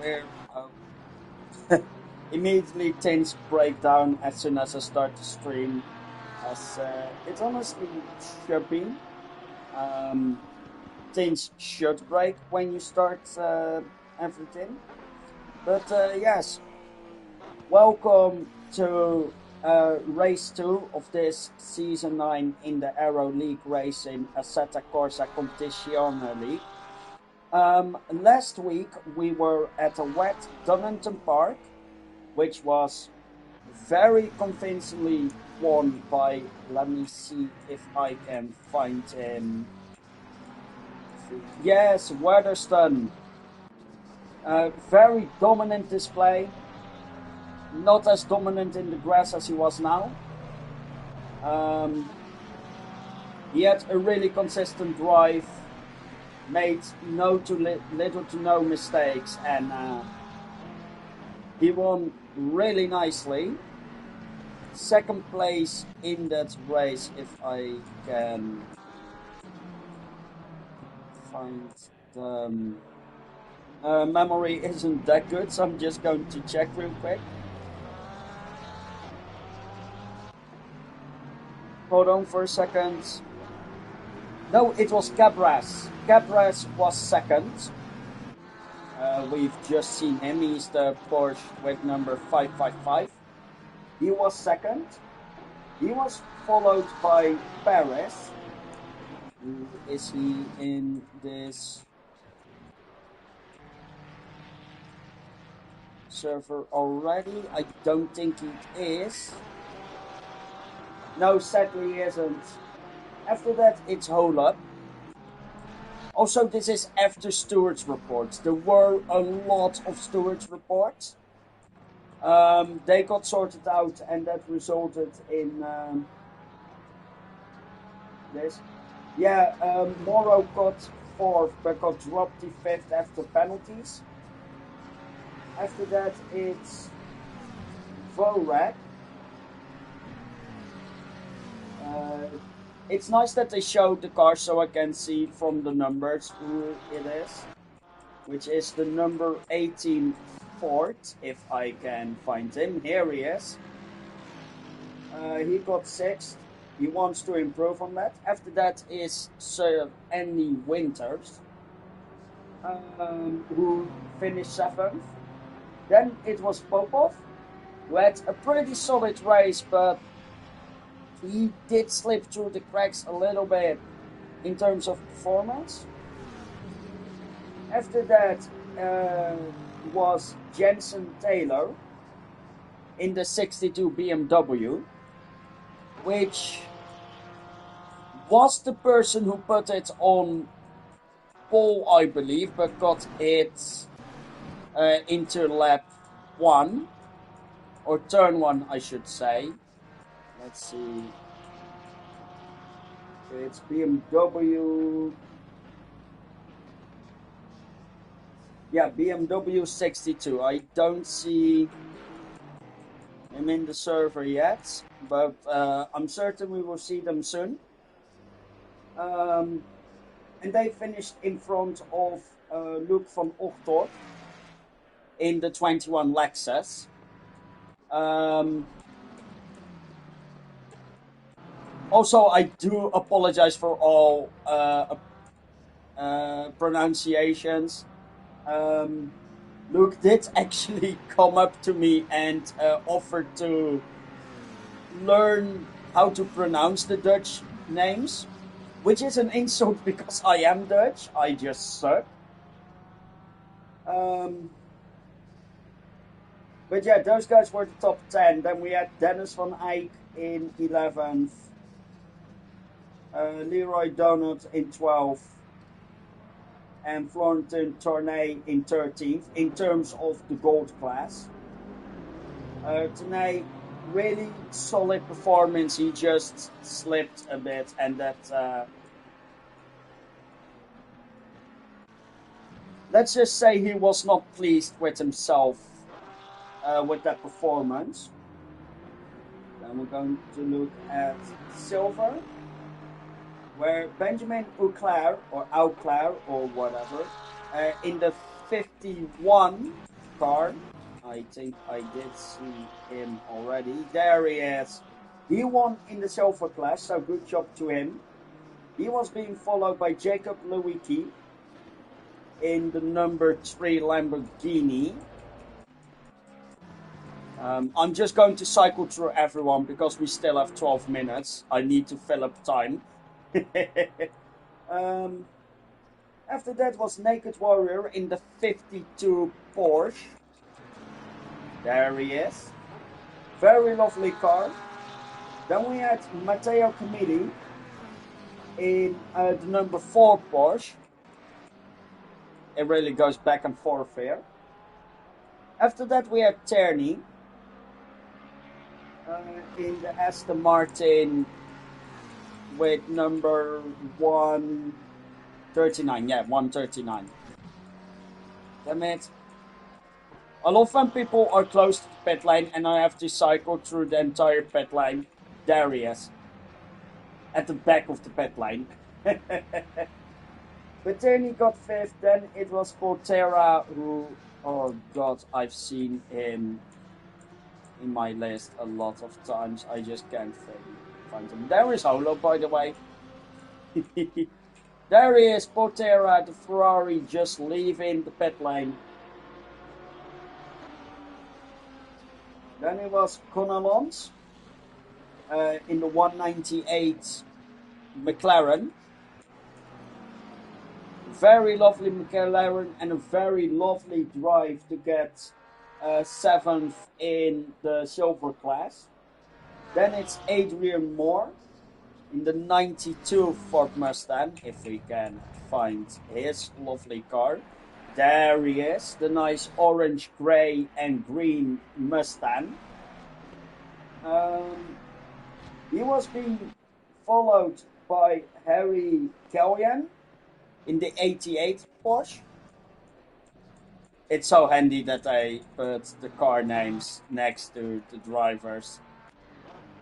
here immediately things break down as soon as I start the stream, as it honestly should be. Things should break when you start everything. But yes, welcome to race 2 of this season 9 in the Aero League Racing Assetto Corsa Competizione League. Last week we were at a wet Donington Park, which was very convincingly won by, let me see if I can find him. Yes, Weatherston. Very dominant display. Not as dominant in the grass as he was now. He had a really consistent drive, made little to no mistakes, and he won really nicely. Second place in that race, if I can find the memory isn't that good, so I'm just going to check real quick. Hold on for a second. No, it was Gr3. Gr3 was second. We've just seen him. He's the Porsche with number 555. He was second. He was followed by Paris. Who is he in this server already? I don't think he is. No, sadly he isn't. After that, it's Hole Up. Also, this is after stewards reports. There were a lot of stewards reports. They got sorted out, and that resulted in this. Yeah, Morrow got 4th, but got dropped to 5th after penalties. After that, it's Vorak. It's nice that they showed the car so I can see from the numbers who it is, which is the number 18 Ford, if I can find him. Here he is. He got 6th. He wants to improve on that. After that is Sir Andy Winters, who finished 7th. Then it was Popov, who had a pretty solid race, but he did slip through the cracks a little bit in terms of performance. After that was Jensen Taylor in the 62 BMW, which was the person who put it on pole, I believe, but got it into lap 1, or turn 1, I should say. Let's see. It's BMW. Yeah, BMW 62. I don't see him in the server yet, but I'm certain we will see them soon. And they finished in front of Luke van Ochtorp in the 21 Lexus. Also, I do apologize for all pronunciations. Luke did actually come up to me and offered to learn how to pronounce the Dutch names, which is an insult because I am Dutch. I just suck. But yeah, those guys were the top 10. Then we had Dennis van Eyck in 11th. Leroy Donut in 12th. And Florentin Tournay in 13th in terms of the gold class. Tournay, really solid performance. He just slipped a bit, and that let's just say he was not pleased with himself with that performance. Then we're going to look at silver, where Benjamin Auclair, or Auclair, or whatever, in the 51 car. I think I did see him already. There he is. He won in the silver class, so good job to him. He was being followed by Jacob Lewicki in the number 3 Lamborghini. I'm just going to cycle through everyone because we still have 12 minutes. I need to fill up time. After that was Naked Warrior in the 52 Porsche. There he is. Very lovely car. Then we had Matteo Camilli in the number 4 Porsche. It really goes back and forth here. After that we had Tierney in the Aston Martin with number 139. Yeah, 139. Damn it. I love when people are close to the pit lane and I have to cycle through the entire pit lane. There he is. At the back of the pit lane. But then he got 5th. Then it was Portera who, oh god, I've seen him in my list a lot of times. I just can't find him. There is Holo, by the way. There he is, Portera, the Ferrari, just leaving the pit lane. Then it was Conor Lons in the 198 McLaren. Very lovely McLaren and a very lovely drive to get 7th in the silver class. Then it's Adrian Moore in the 92 Ford Mustang, if we can find his lovely car. There he is, the nice orange, grey and green Mustang. He was being followed by Harry Kellyan in the 88 Porsche. It's so handy that I put the car names next to the drivers.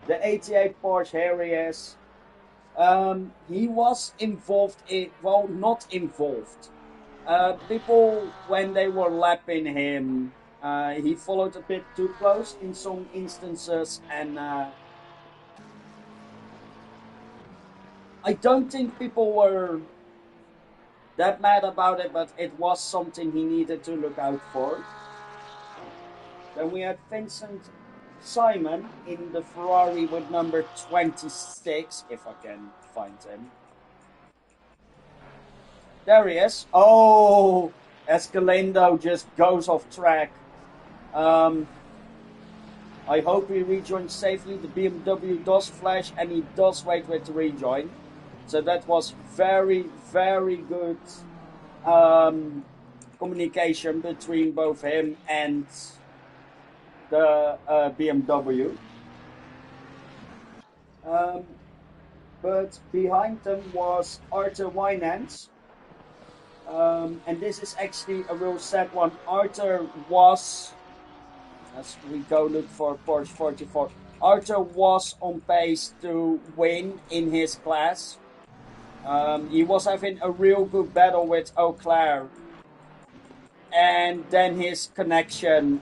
The 88 Porsche, here he is. He was involved in, well, not involved. People, when they were lapping him, he followed a bit too close in some instances, and I don't think people were that mad about it, but it was something he needed to look out for. Then we had Vincent Simon in the Ferrari with number 26, if I can find him. There he is. Oh, Escalando just goes off track. I hope he rejoins safely. The BMW does flash and he does wait with the rejoin. So that was very, very good communication between both him and the BMW. But behind them was Arthur Winans. And this is actually a real sad one. Arthur was, as we go look for Porsche 44, Arthur was on pace to win in his class. He was having a real good battle with Eau Claire. And then his connection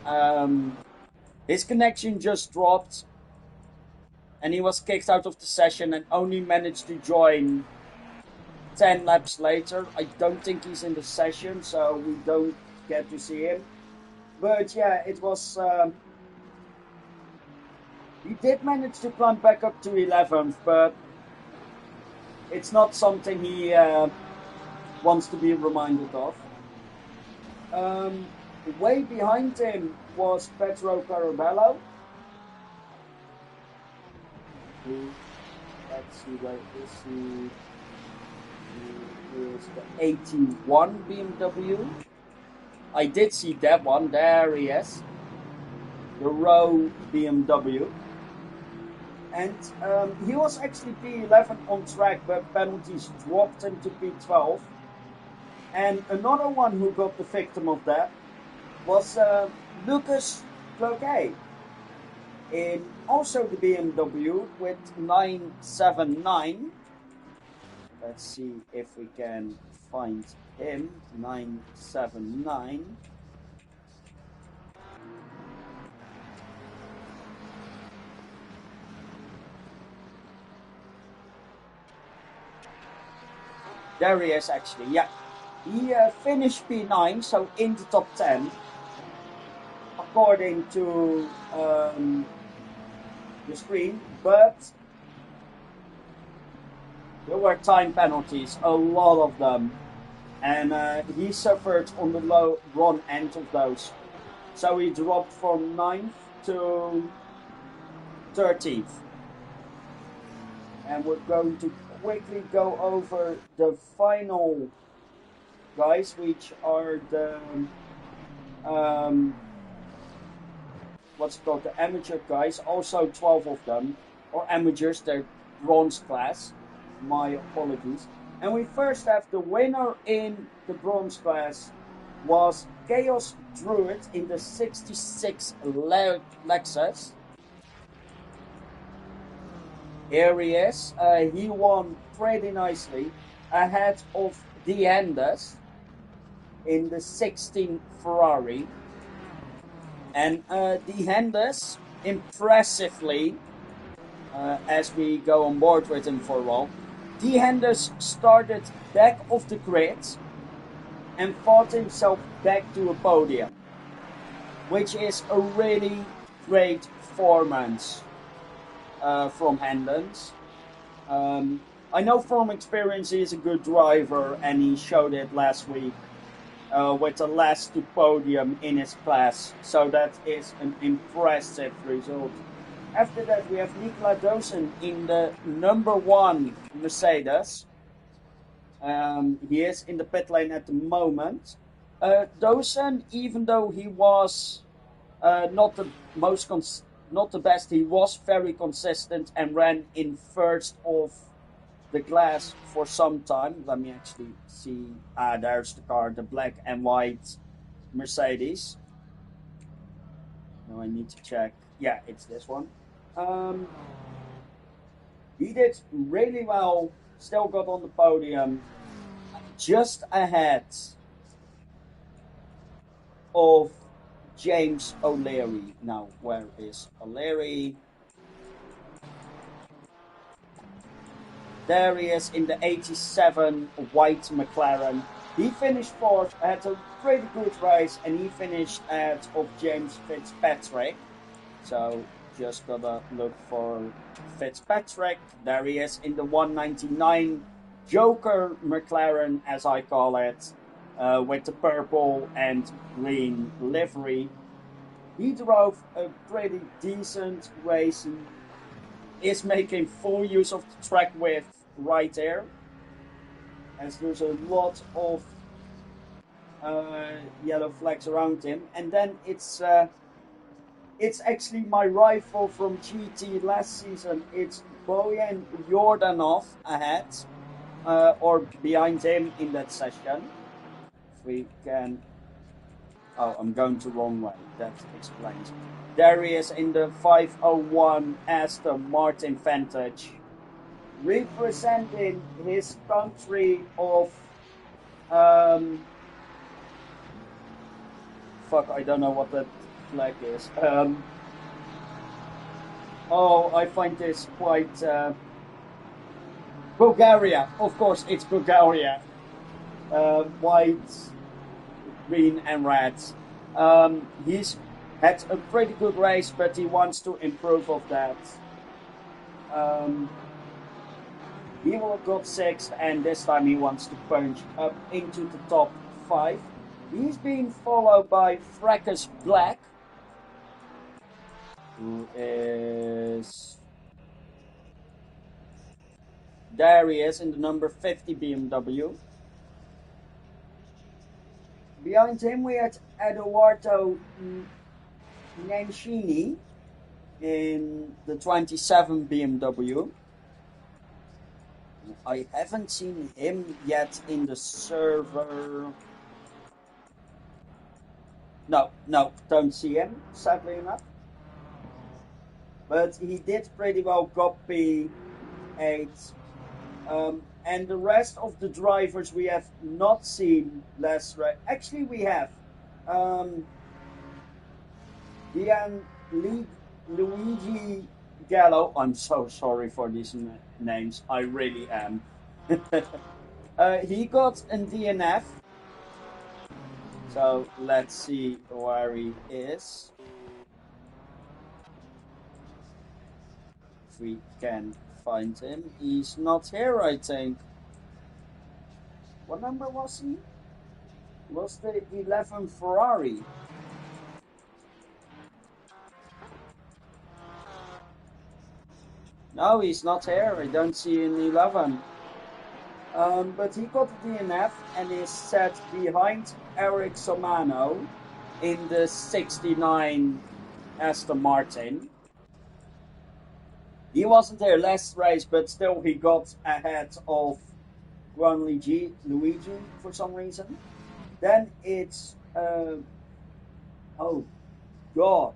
just dropped. And he was kicked out of the session and only managed to join 10 laps later. I don't think he's in the session, so we don't get to see him. But yeah, it was... he did manage to climb back up to 11th, but it's not something he wants to be reminded of. Way behind him was Petro Carabello. Let's see, where is he? He is the 81 BMW. I did see that one. There he is. The Rowe BMW. And he was actually P11 on track, but penalties dropped him to P12. And another one who got the victim of that was Lucas Cloquet in also the BMW with 979. Let's see if we can find him. 979. There he is, actually. Yeah, he finished P9, so in the top 10, according to the screen. But there were time penalties, a lot of them, and he suffered on the low run end of those. So he dropped from 9th to 13th. And we're going to quickly go over the final guys, which are the what's it called, the amateur guys. Also 12 of them, or amateurs, they're bronze class. My apologies. And we first have the winner in the bronze class was Chaos Druid in the 66 Lexus. Here he is. He won pretty nicely ahead of the Hendes in the 16 Ferrari. And the Hendes, impressively, as we go on board with him for a while, the Hendes started back of the grid and fought himself back to a podium, which is a really great performance from Hendens. I know from experience he is a good driver, and he showed it last week with the last to podium in his class, so that is an impressive result. After that, we have Nikola Dosen in the number 1 Mercedes. He is in the pit lane at the moment. Dosen, even though he was not the best, he was very consistent and ran in first of the class for some time. Let me actually see. There's the car, the black and white Mercedes. Now I need to check. Yeah, it's this one. He did really well, still got on the podium, just ahead of James O'Leary. Now, where is O'Leary? There he is in the 87 white McLaren. He finished 4th, had a pretty good race, and he finished ahead of James Fitzpatrick. So just gotta look for Fitzpatrick. There he is in the 199 Joker McLaren, as I call it, with the purple and green livery. He drove a pretty decent race. He is making full use of the track width right there, as there's a lot of yellow flags around him. And then it's actually my rival from GT last season. It's Bojan Jordanov ahead, or behind him in that session. If we can... Oh, I'm going the wrong way. That explains. There he is in the 501 Aston Martin Vantage, representing his country of... fuck, I don't know what that flag is. Oh, I find this quite... Bulgaria, of course, it's Bulgaria. White, green and red. He's had a pretty good race, but he wants to improve of that. He will have got 6th, and this time he wants to punch up into the top 5. He's being followed by Fracas Black, who is... There he is in the number 50 BMW. Behind him we had Edoardo Nancini in the 27 BMW. I haven't seen him yet in the server. No, don't see him, sadly enough. But he did pretty well, got P8. And the rest of the drivers we have not seen last race. Actually, we have Luigi Gallo. I'm so sorry for these names. I really am. He got a DNF. So let's see where he is. If we can find him. He's not here, I think. What number was he? Was the 11 Ferrari? No, he's not here. I don't see an 11. But he got the DNF and is set behind Eric Somano in the 69 Aston Martin. He wasn't there last race, but still he got ahead of Luigi for some reason. Then it's oh God,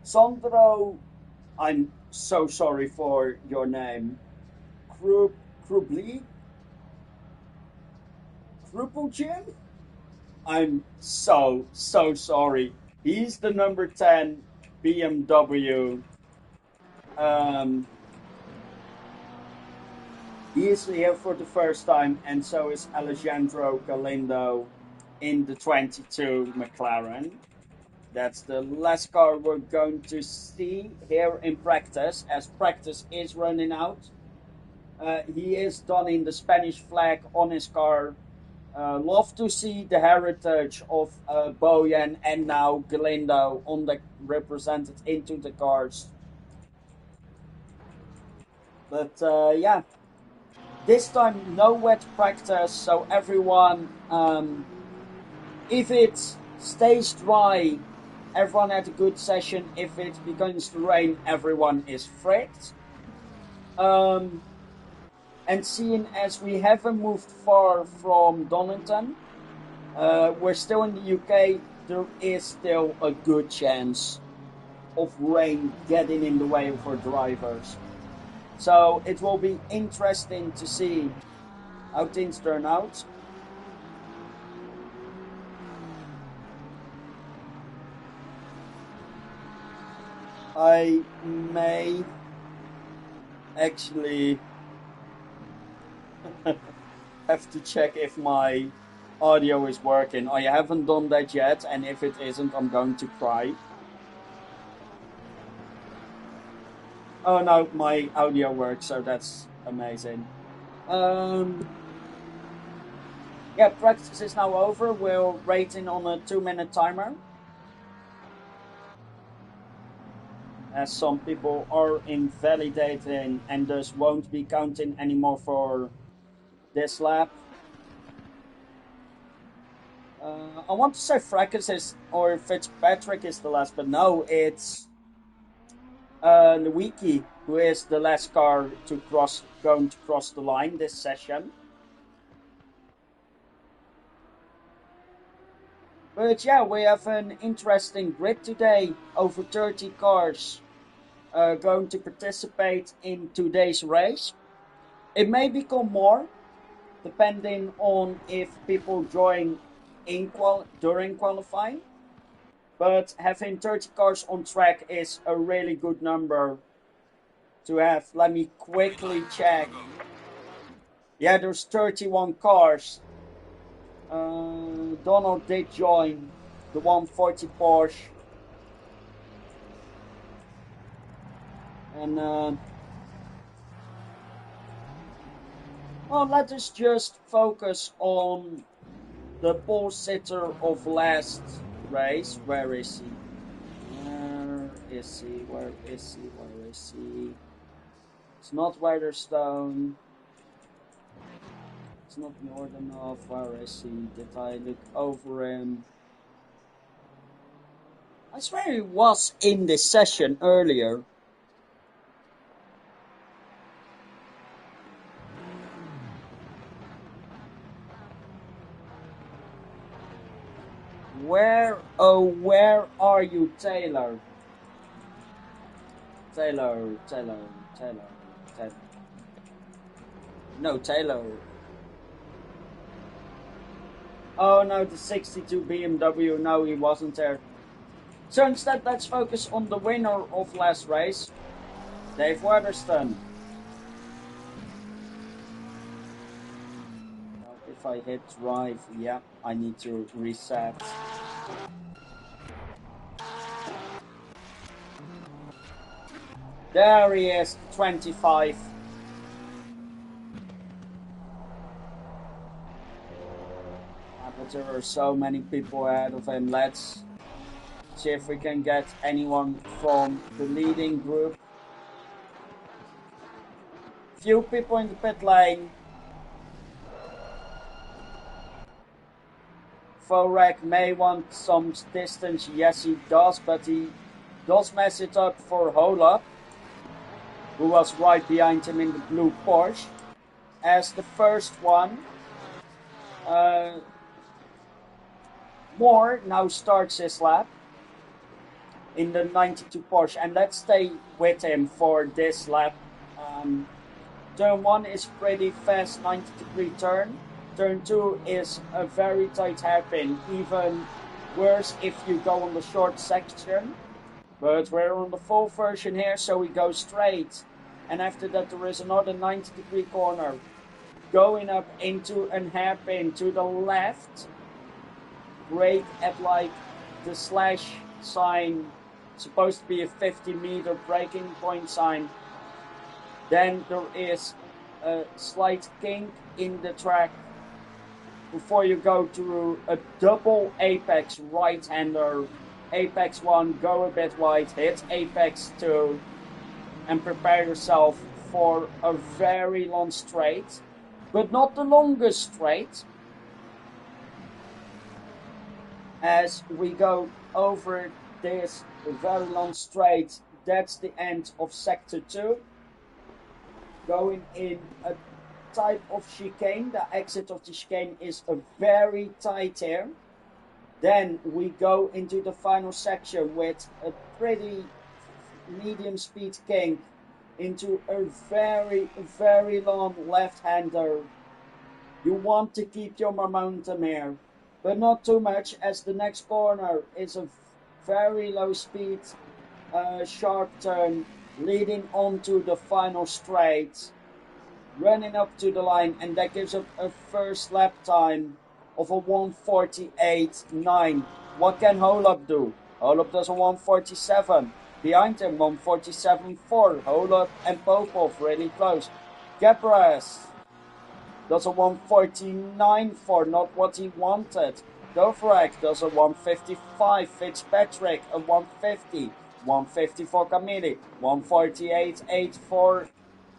Sandro. I'm so sorry for your name. Krupli? Krupelchin? I'm so sorry. He's the number 10 BMW. He is here for the first time, and so is Alejandro Galindo in the 22 McLaren. That's the last car we're going to see here in practice, as practice is running out. He is donning the Spanish flag on his car. Love to see the heritage of Bojan and now Galindo on the represented into the cars. But yeah, this time no wet practice, so everyone, if it stays dry, everyone had a good session. If it begins to rain, everyone is fricked. And seeing as we haven't moved far from Donington, we're still in the UK, there is still a good chance of rain getting in the way of our drivers. So it will be interesting to see how things turn out. I may actually have to check if my audio is working. I haven't done that yet, and if it isn't, I'm going to cry. Oh no, my audio works, so that's amazing. Yeah, practice is now over. We're rating on a 2-minute timer, as some people are invalidating and thus won't be counting anymore for this lap. I want to say Fracas is, or Fitzpatrick is the last, but no, it's Lewicki who is the last car to going to cross the line this session. But yeah, we have an interesting grid today. Over 30 cars going to participate in today's race. It may become more, depending on if people join during qualifying. But having 30 cars on track is a really good number to have. Let me quickly check. Yeah, there's 31 cars. Donald did join the 140 Porsche. And well, let us just focus on the pole sitter of last race. Where is he? Where is he? Where is he? Where is he? It's not Weatherstone. It's not Northernov. Where is he? Did I look over him? I swear he was in this session earlier. Where are you, Taylor? Taylor. No, Taylor. Oh no, the 62 BMW, no, he wasn't there. So instead, let's focus on the winner of last race, Dave Weatherstone. I hit drive, yeah, I need to reset. There he is, 25. But there are so many people ahead of him. Let's see if we can get anyone from the leading group. Few people in the pit lane. Vorek may want some distance. Yes, he does, but he does mess it up for Holub, who was right behind him in the blue Porsche. As the first one, Moore now starts his lap in the 92 Porsche, and let's stay with him for this lap. Turn 1 is pretty fast, 90-degree turn. Turn 2 is a very tight hairpin, even worse if you go on the short section. But we're on the full version here, so we go straight. And after that there is another 90-degree corner, going up into a hairpin to the left. Brake at like the slash sign, supposed to be a 50-meter braking point sign. Then there is a slight kink in the track before you go to a double apex right-hander. Apex 1, go a bit wide, hit apex 2, and prepare yourself for a very long straight, but not the longest straight. As we go over this very long straight, that's the end of sector 2. Going in a type of chicane. The exit of the chicane is a very tight here. Then we go into the final section with a pretty medium speed kink into a very, very long left-hander. You want to keep your momentum here, but not too much, as the next corner is a very low speed sharp turn leading on to the final straight, running up to the line, and that gives up a first lap time of a 1:48.9. What can Holub do? Holub does a 1:47. Behind him, 1:47.4. Holub and Popov really close. Gabras does a 1:49.4, not what he wanted. Dovrak does a 1:55. Fitzpatrick a 1:50. 1:50 for Camille. 1:48.8 for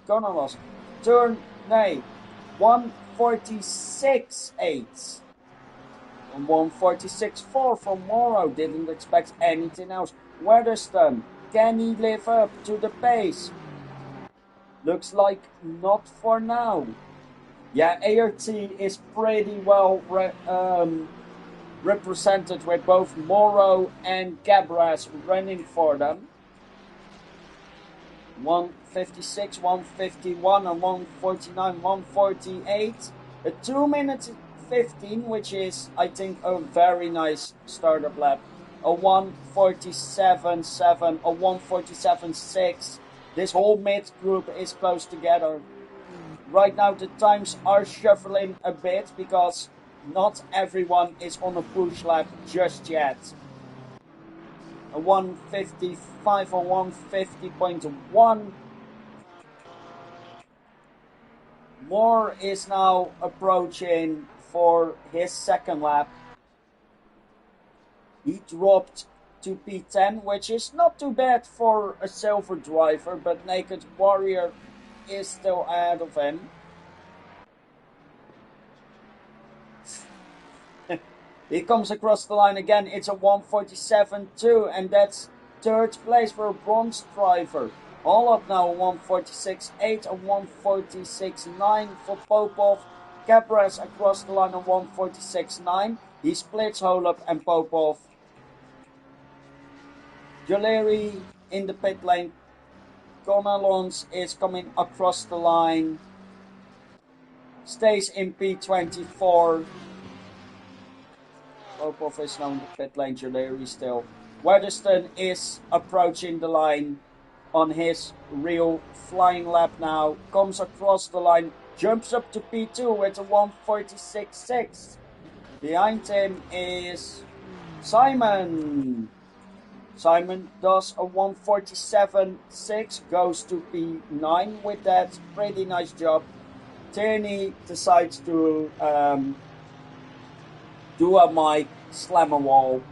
Gonalos. 1:46.8. And 1:46.4 from Morrow. Didn't expect anything else. Weatherston, can he live up to the pace? Looks like not for now. Yeah, ART is pretty well represented with both Morrow and Gabras running for them. 1:56, 1:51, and 1:49, 1:48. A 2-minute 15, which is, I think, a very nice startup lap. A 1:47.7, a 1:47.6. This whole mid group is close together. Right now the times are shuffling a bit because not everyone is on a push lap just yet. A 1:55 or 1:50.1. Moore is now approaching for his second lap. He dropped to P10, which is not too bad for a silver driver, but Naked Warrior is still ahead of him. He comes across the line again. It's a 1:47.2, and that's third place for a bronze driver. All up now, 1:46.8, a 1:46.9 for Popov. Cabras across the line, a 1:46.9. He splits Holub and Popov. Joleri in the pit lane. Gonalons is coming across the line. Stays in P24. Popov is now in the pit lane. Joleri still. Weatherston is approaching the line on his real flying lap now. Comes across the line. jumps up to P2 with a 1:46.6. Behind him is Simon. Simon does a 1:47.6, goes to P9 with that. Pretty nice job. Tierney decides to do a mic, slam a wall.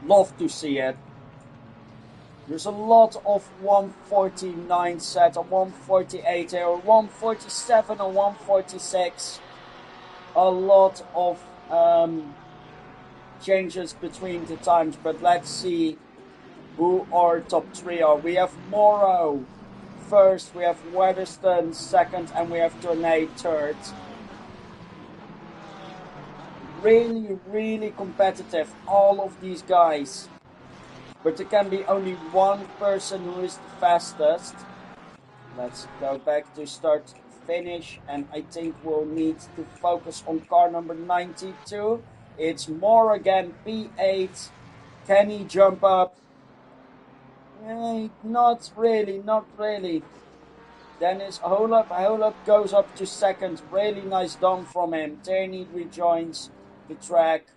Love to see it. There's a lot of 1:49 set, a 1:48 here, 1:47 or 1:46. A lot of changes between the times, but let's see who our top three are. We have Morrow first, we have Weatherston second, and we have Tournay third. Really, really competitive, all of these guys. But there can be only one person who is the fastest. Let's go back to start finish, and I think we'll need to focus on car number 92. It's Moore again, P8. Can he jump up? Not really, not really. Dennis Holub goes up to second. Really nice done from him. Tierney rejoins the track.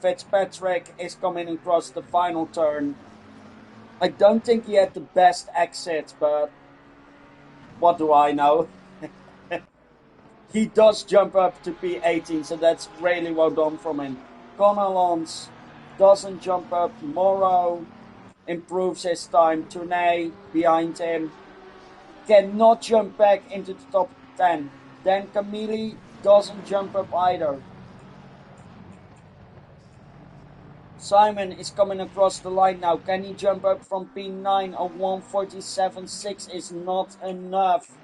Fitzpatrick is coming across the final turn. I don't think he had the best exit, but what do I know? He does jump up to P18, so that's really well done from him. Connellons doesn't jump up. Morrow improves his time. Tournay behind him cannot jump back into the top 10. Then Camille doesn't jump up either. Simon is coming across the line now. Can he jump up from P9? A 1:47.6 is not enough.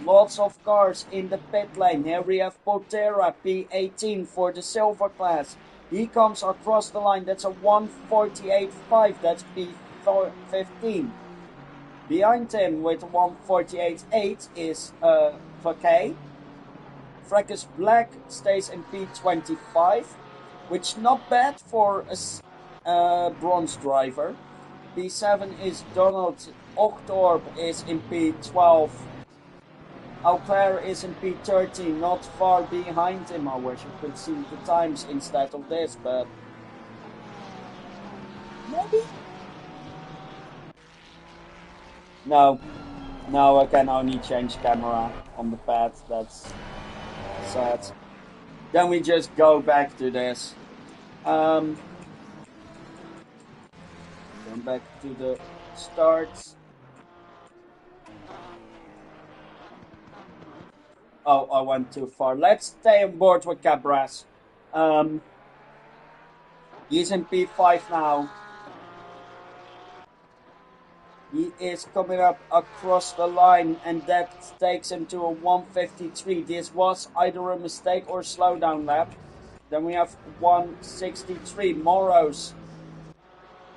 Lots of cars in the pit lane. Here we have Potera, P18 for the silver class. He comes across the line. That's a 1:48.5. That's P15. Behind him with a 1:48.8 is Vaquet. Fracas Black stays in P25, which not bad for a bronze driver. P7 is Donald. Ochtorp is in P12. Auclair is in P13, not far behind him. I wish I could see the times instead of this, but maybe? No, I can only change camera on the pad. That's sad. Then we just go back to this. Then back to the start. Oh, I went too far. Let's stay on board with Cabras. He's in P5 now. He is coming up across the line, and that takes him to a 1:53. This was either a mistake or a slowdown lap. Then we have 1:63. Morrows,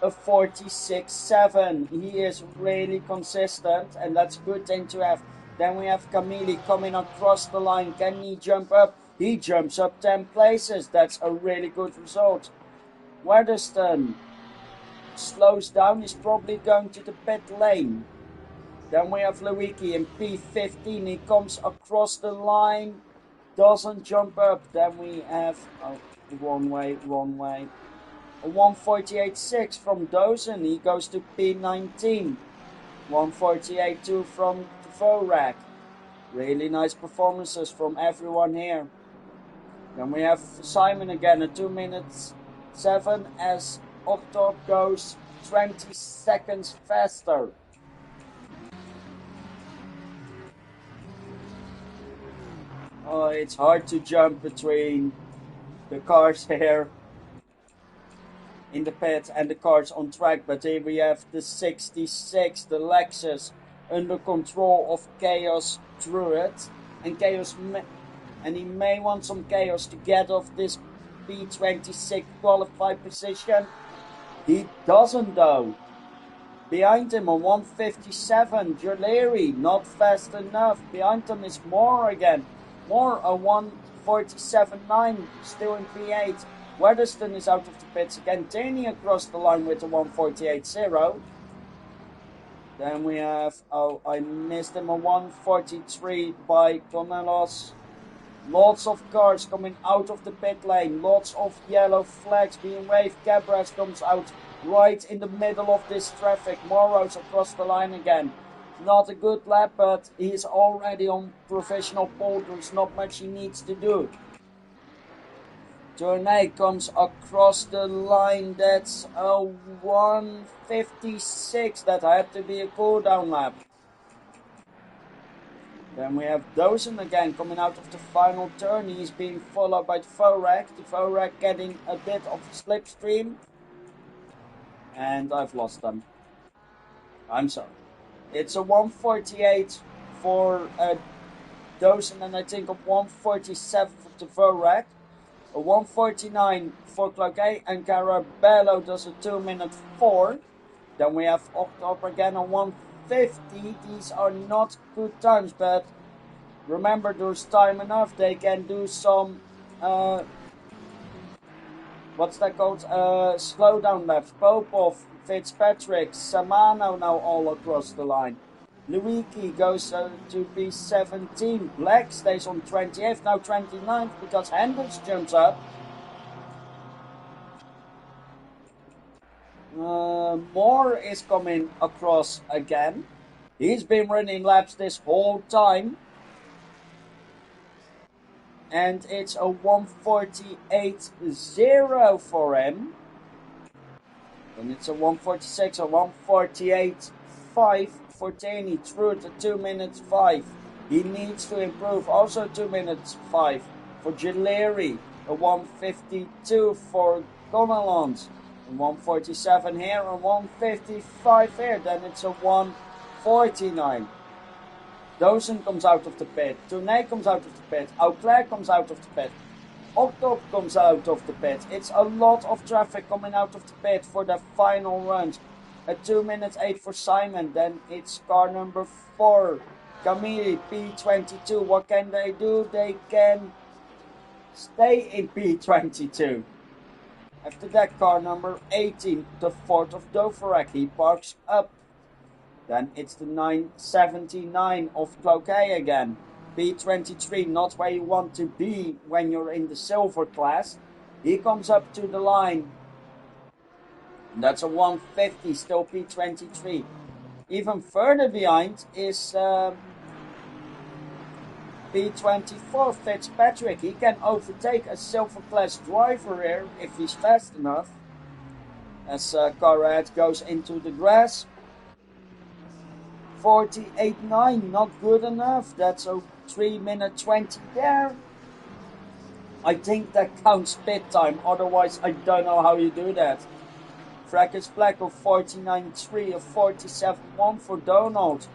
a 46.7. He is really consistent, and that's a good thing to have. Then we have Camille coming across the line. Can he jump up? He jumps up 10 places. That's a really good result. Weatherston slows down. He's probably going to the pit lane. Then we have Lewicki in P15. He comes across the line. Doesn't jump up. Then we have... Oh, wrong way. A 1:48.6 from Dozen. He goes to P19. 1:48.2 from Vorak. Really nice performances from everyone here. Then we have Simon again at 2 minutes 7 as Octop goes 20 seconds faster. Oh, it's hard to jump between the cars here in the pit and the cars on track, but here we have the 66, the Lexus, under control of Chaos Druid, and he may want some Chaos to get off this P26 qualified position. He doesn't though. Behind him a 1:57, Joleri, not fast enough. Behind him is Moore again. Moore a 1:47.9, still in P8. Weatherston is out of the pits again. Tierney across the line with a 1:48.0. Then we have, oh, I missed him, a 143 by Cornelos. Lots of cars coming out of the pit lane. Lots of yellow flags being waved. Gr3 comes out right in the middle of this traffic. Morrow's across the line again. Not a good lap, but he's already on professional pole. There's not much he needs to do. Tournay comes across the line. That's a 156. That had to be a cool down lap. Then we have Dozen again coming out of the final turn. He's being followed by the Vorek. The Vorek getting a bit of a slipstream. And I've lost them. I'm sorry. It's a 148 for Dozen, and I think a 147 for the Vorek. A 149 for Cloquet, and Carabello does a 2-minute 4. Then we have October again on 150. These are not good times, but remember, there's time enough. They can do some what's that called? Slow down laps. Popov, Fitzpatrick, Samano now all across the line. Luiki goes to P17. Black stays on 28th, now 29th, because Hendricks jumps up. Moore is coming across again. He's been running laps this whole time. And it's a 148.0 for him. And it's a 146, a 148.5 for Taney. Through to 2 minutes 5. He needs to improve. Also 2 minutes 5 for Gileri. A 152 for Gonalons. A 147 here, a 155 here. Then it's a 149. Dozen comes out of the pit. Tournay comes out of the pit. Auclair comes out of the pit. Octop comes out of the pit. It's a lot of traffic coming out of the pit for the final runs. A 2 minutes 8 for Simon. Then it's car number 4. Camille, P22. What can they do? They can stay in P22. After that, car number 18, the 4th of Dovorek. He parks up. Then it's the 979 of Cloquet again. P23, not where you want to be when you're in the silver class. He comes up to the line. That's a 150, still P23. Even further behind is P24, Fitzpatrick. He can overtake a silver class driver here if he's fast enough. As Carrad goes into the grass. 48.9, not good enough. That's a 3 minute 20 there. I think that counts pit time, otherwise I don't know how you do that. Fracas Black of 49.3, a 47.1 for Donald.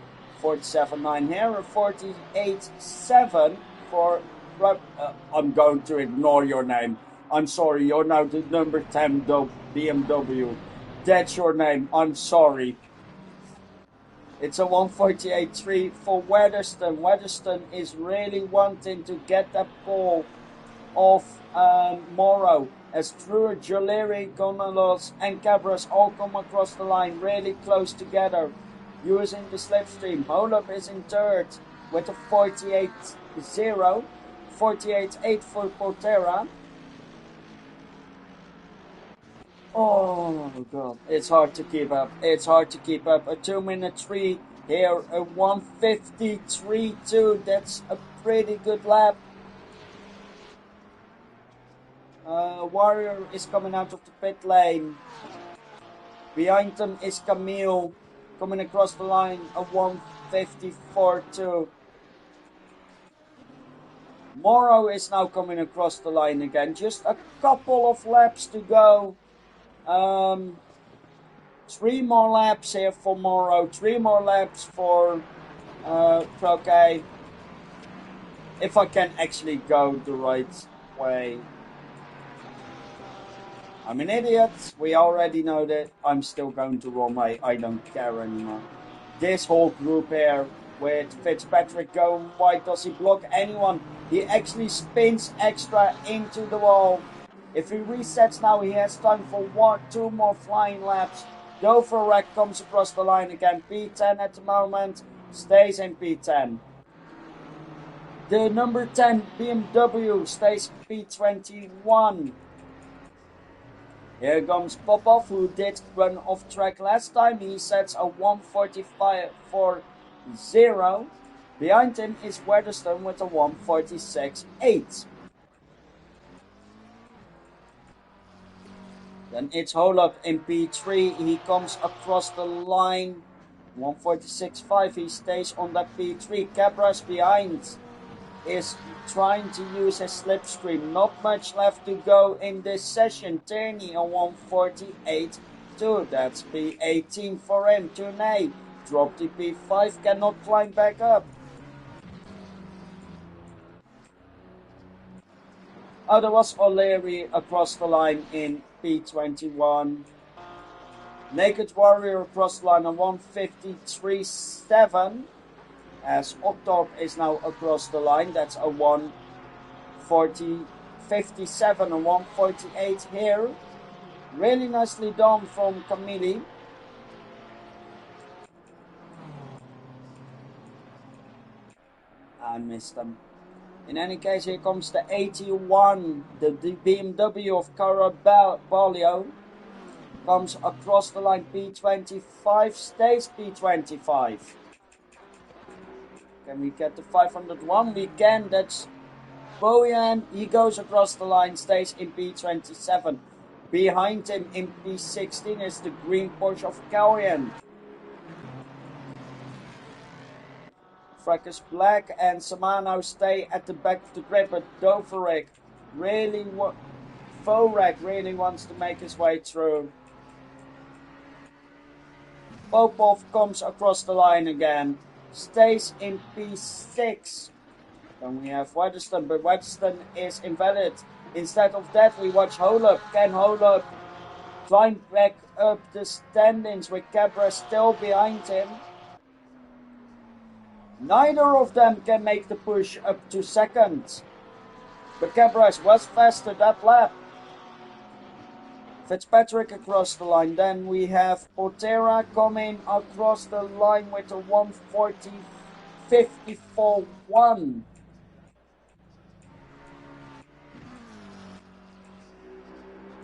47.9 here, a 48.7 for... I'm going to ignore your name. I'm sorry, you're now the number 10 BMW. That's your name, I'm sorry. It's a 148.3 for Weatherston. Weatherston is really wanting to get that pole off Morrow. As Drew, Joleri, Gonalos and Cabras all come across the line really close together. Using the slipstream. Holub is in third with a 48.0. 48.8 for Portera. Oh god, it's hard to keep up. It's hard to keep up. A 2 minute 3 here, a 153.2. That's a pretty good lap. Warrior is coming out of the pit lane. Behind them is Camille coming across the line, a 154.2. Morrow is now coming across the line again. Just a couple of laps to go. 3 more laps here for Morrow, 3 more laps for Croquet. If I can actually go the right way. I'm an idiot, we already know that. I'm still going the wrong way, I don't care anymore. This whole group here with Fitzpatrick going wide, does he block anyone? He actually spins extra into the wall. If he resets now, he has time for 2 more flying laps. Doverek comes across the line again. P10 at the moment. Stays in P10. The number 10 BMW stays P21. Here comes Popov, who did run off track last time. He sets a 1:45.40. Behind him is Weatherstone with a 1:46.8. Then it's Holub in P3. He comes across the line. 1:46.5. He stays on that P3. Cabras behind is trying to use his slipstream. Not much left to go in this session. Tierney on 1:48.2. That's P18 for him. Tournay dropped to P5. Cannot climb back up. Oh, there was O'Leary across the line in P21. Naked Warrior across the line on 1:53.7. As Octorp is now across the line. That's a 1:40.57 and 1:48 here. Really nicely done from Camille. I missed them. In any case, here comes the 81, the BMW of Caraballo. Comes across the line P25, stays P25. Can we get the 501? We can. That's Bojan. He goes across the line, stays in P27. Behind him in P16 is the green Porsche of Kalyan. Fracas Black and Samano stay at the back of the grid, but Doverek really wants to make his way through. Popov comes across the line again. Stays in P6. Then we have Weatherstone, but Weatherstone is invalid. Instead of that, we watch Holub. Can Holub climb back up the standings with Cabra still behind him? Neither of them can make the push up to second. But Cabras was faster that lap. Fitzpatrick across the line. Then we have Otera coming across the line with a 1:40.54.1.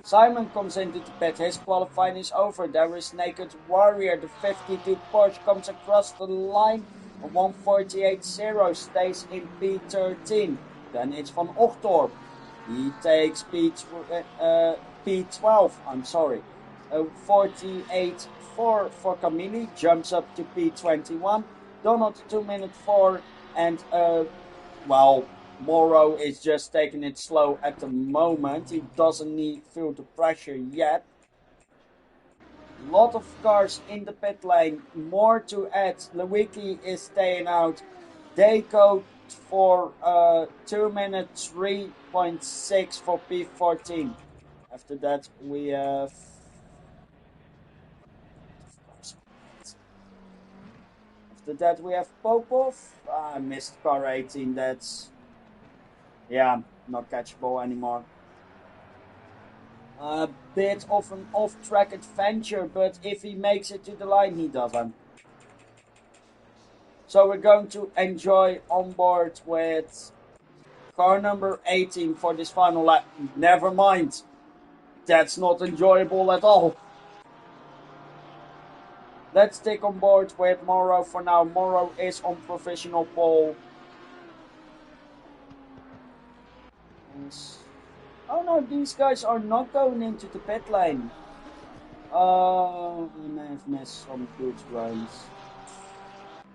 Simon comes into the pit. His qualifying is over. There is Naked Warrior. The 52 Porsche comes across the line. A 1:48.0 stays in P13. Then it's Van Ochtorp. He takes P12. I'm sorry. 48.4 for Camille. Jumps up to P21. Donald 2:04. And well, Morrow is just taking it slow at the moment. He doesn't feel the pressure yet. Lot of cars in the pit lane. More to add. Lewicki is staying out. Deco for 2 minutes 3.6 for P14. After that we have Popov. I missed car 18. That's not catchable anymore. A bit of an off-track adventure, but if he makes it to the line, he doesn't. So we're going to enjoy on board with car number 18 for this final lap. Never mind. That's not enjoyable at all. Let's stick on board with Morrow for now. Morrow is on provisional pole. Oh no, these guys are not going into the pit lane. I may have missed some good runs.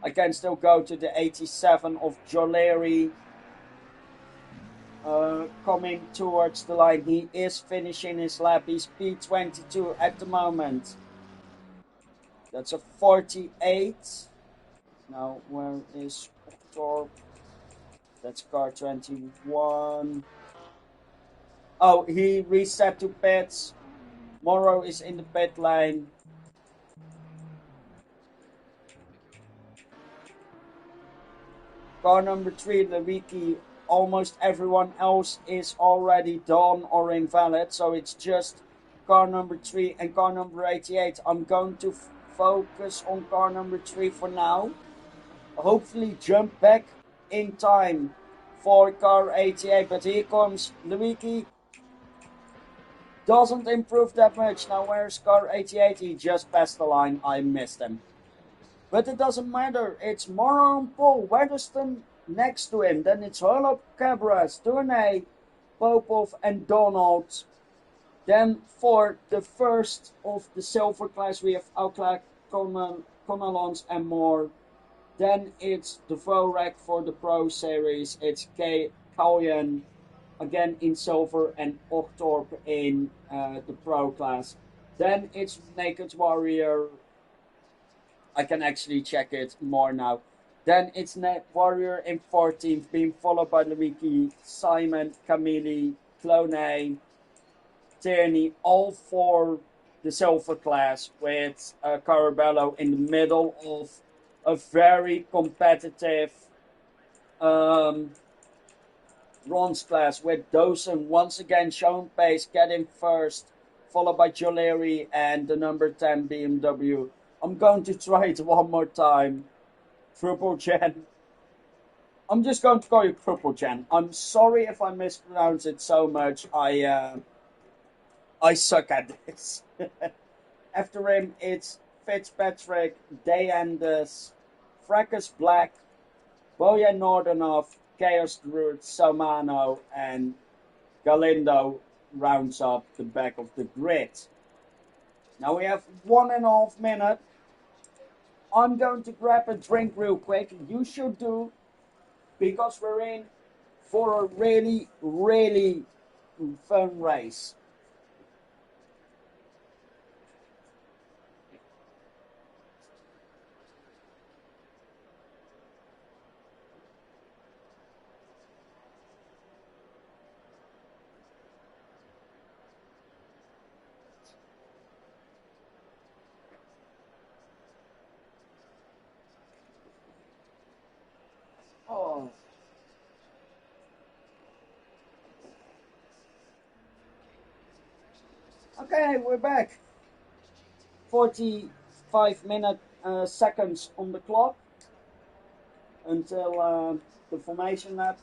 I can still go to the 87 of Joleri. Coming towards the line. He is finishing his lap. He's P22 at the moment. That's a 48. Now, where is Torp? That's car 21. Oh, he reset to pits. Morrow is in the pit lane. Car number 3, Lewicki. Almost everyone else is already done or invalid. So it's just car number 3 and car number 88. I'm going to focus on car number 3 for now. Hopefully jump back in time for car 88. But here comes Luigi. Doesn't improve that much. Now where's car 88? He just passed the line. I missed him. But it doesn't matter. It's Moro on pole. Weatherston next to him. Then it's Holop, Cabras, Tournay, Popov and Donald. Then for the first of the silver class we have Auclair, Conalons and more. Then it's the Vorek for the Pro Series. It's Kalyan again in silver and Ochtorp in the Pro class. Then it's Naked Warrior. I can actually check it more now. Then it's Net Warrior in 14th, being followed by Luigi, Simon, Camille, Clone, Tierney, all for the silver class, with Carabello in the middle of a very competitive bronze class, with Dawson once again showing pace, getting first, followed by Joleri and the number 10 BMW. I'm going to try it one more time. Triple Gen. I'm just going to call you Triple Gen. I'm sorry if I mispronounce it so much. I suck at this. After him, it's Fitzpatrick, Deandes, Fracas Black, Bojan Nordenov, Chaos Druid, Somano, and Galindo rounds up the back of the grid. Now we have 1.5 minutes. I'm going to grab a drink real quick. You should do, because we're in for a really, really fun race. Oh. Okay, we're back. 45 seconds on the clock until the formation lap.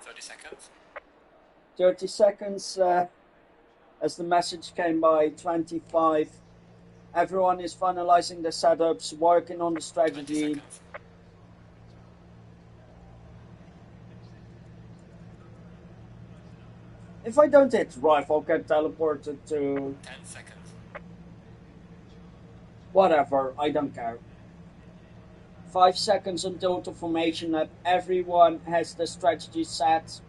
30 seconds. 30 seconds as the message came by. 25. Everyone is finalizing the setups, working on the strategy. If I don't hit drive, I'll get teleported to 10 seconds. Whatever, I don't care. 5 seconds until the formation lap. Everyone has the strategy set.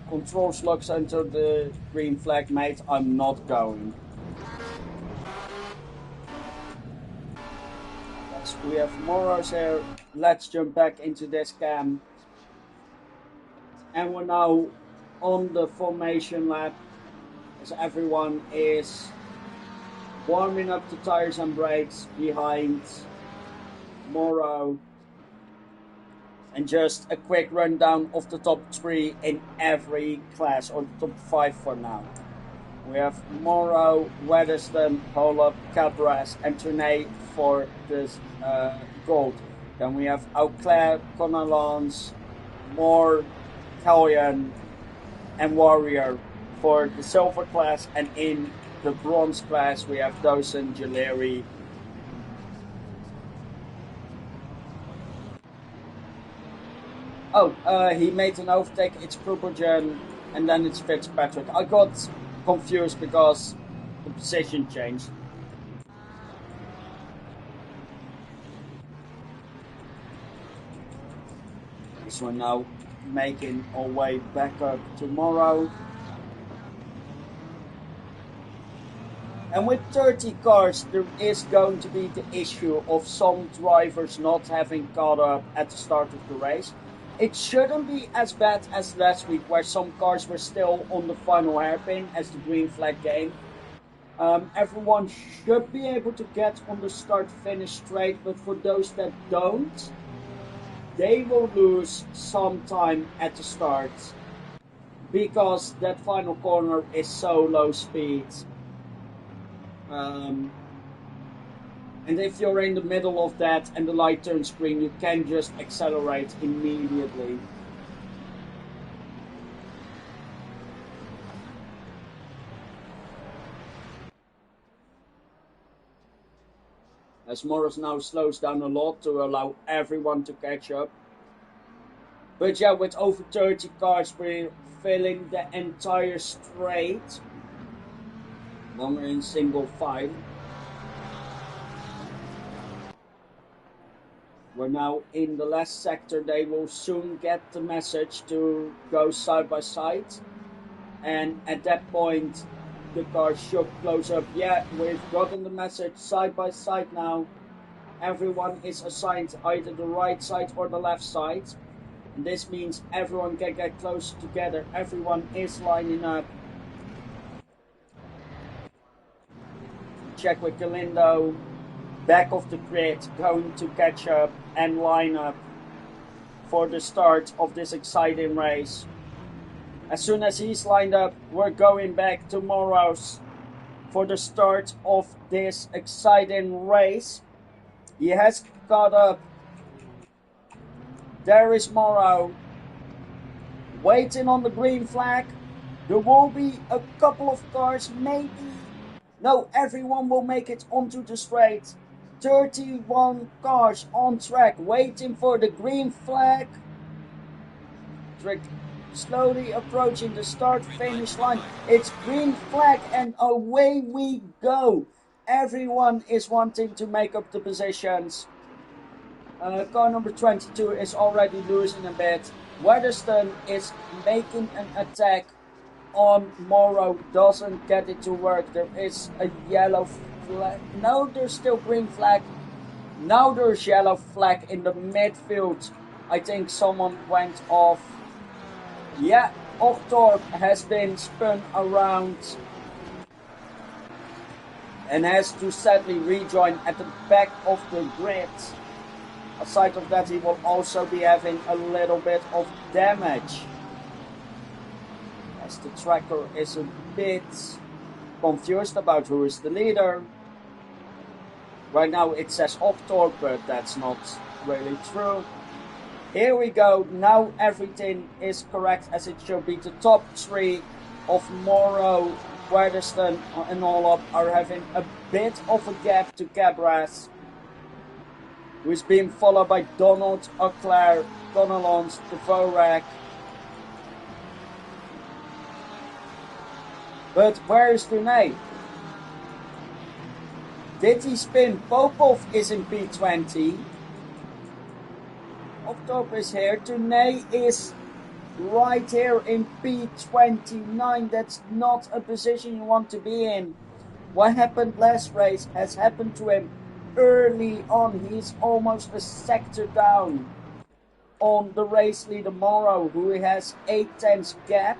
Controls locks enter the green flag, mate. I'm not going. Yes, we have Moros here. Let's jump back into this cam. And we're now on the formation lap, as everyone is warming up the tires and brakes behind Moro. And just a quick rundown of the top 3 in every class, or the top 5 for now. We have Moro, Weatherston, Holop, Cabras, and Tournay for this gold. Then we have Auclair, Conalons, Moore, Callion, and Warrior for the silver class, and in the bronze class we have Dawson, Joleri, he made an overtake. It's Purplegen, and then it's Fitzpatrick. I got confused because the position changed. So we're now making our way back up tomorrow. And with 30 cars, there is going to be the issue of some drivers not having caught up at the start of the race. It shouldn't be as bad as last week, where some cars were still on the final hairpin as the green flag came. Everyone should be able to get on the start-finish straight, but for those that don't, they will lose some time at the start because that final corner is so low speed. And if you're in the middle of that and the light turns green, you can just accelerate immediately. As Morris now slows down a lot to allow everyone to catch up. But yeah, with over 30 cars, we're filling the entire straight. Longer in single file. We're now in the last sector. They will soon get the message to go side by side. And at that point, the cars should close up. Yeah, we've gotten the message side by side now. Everyone is assigned either the right side or the left side. And this means everyone can get closer together. Everyone is lining up. Check with Galindo. Back of the grid, going to catch up and line up for the start of this exciting race. As soon as he's lined up, we're going back to Morros for the start of this exciting race. He has caught up. There is Morrow waiting on the green flag. There will be a couple of cars, maybe. No, everyone will make it onto the straight. 31 cars on track waiting for the green flag. Trick slowly approaching the start-finish line. It's green flag and away we go. Everyone is wanting to make up the positions. Car number 22 is already losing a bit. Weatherston is making an attack on Morrow, doesn't get it to work. There is a yellow flag. No, there's still green flag. Now there's yellow flag in the midfield. I think someone went off. Yeah, Ochtorp has been spun around and has to sadly rejoin at the back of the grid. Aside of that, he will also be having a little bit of damage, as the tracker is a bit confused about who is the leader. Right now it says Ochtorp, but that's not really true. Here we go, now everything is correct as it should be. The top three of Morrow, Weatherston and all up are having a bit of a gap to Cabras, who is being followed by Donald, Auclair, Connellons, Dvorak. But where is Dunay? Did he spin? Popov is in P20. October is here. Dunay is right here in P29. That's not a position you want to be in. What happened last race has happened to him early on. He's almost a sector down on the race leader Morrow, who has 8/10 gap.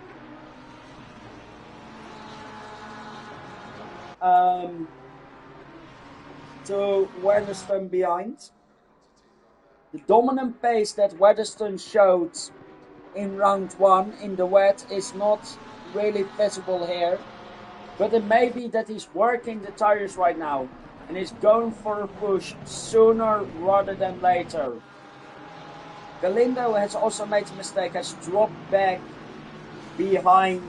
To Weatherston behind. The dominant pace that Weatherston showed in round one in the wet is not really visible here, but it may be that he's working the tires right now and is going for a push sooner rather than later. Galindo has also made a mistake, has dropped back behind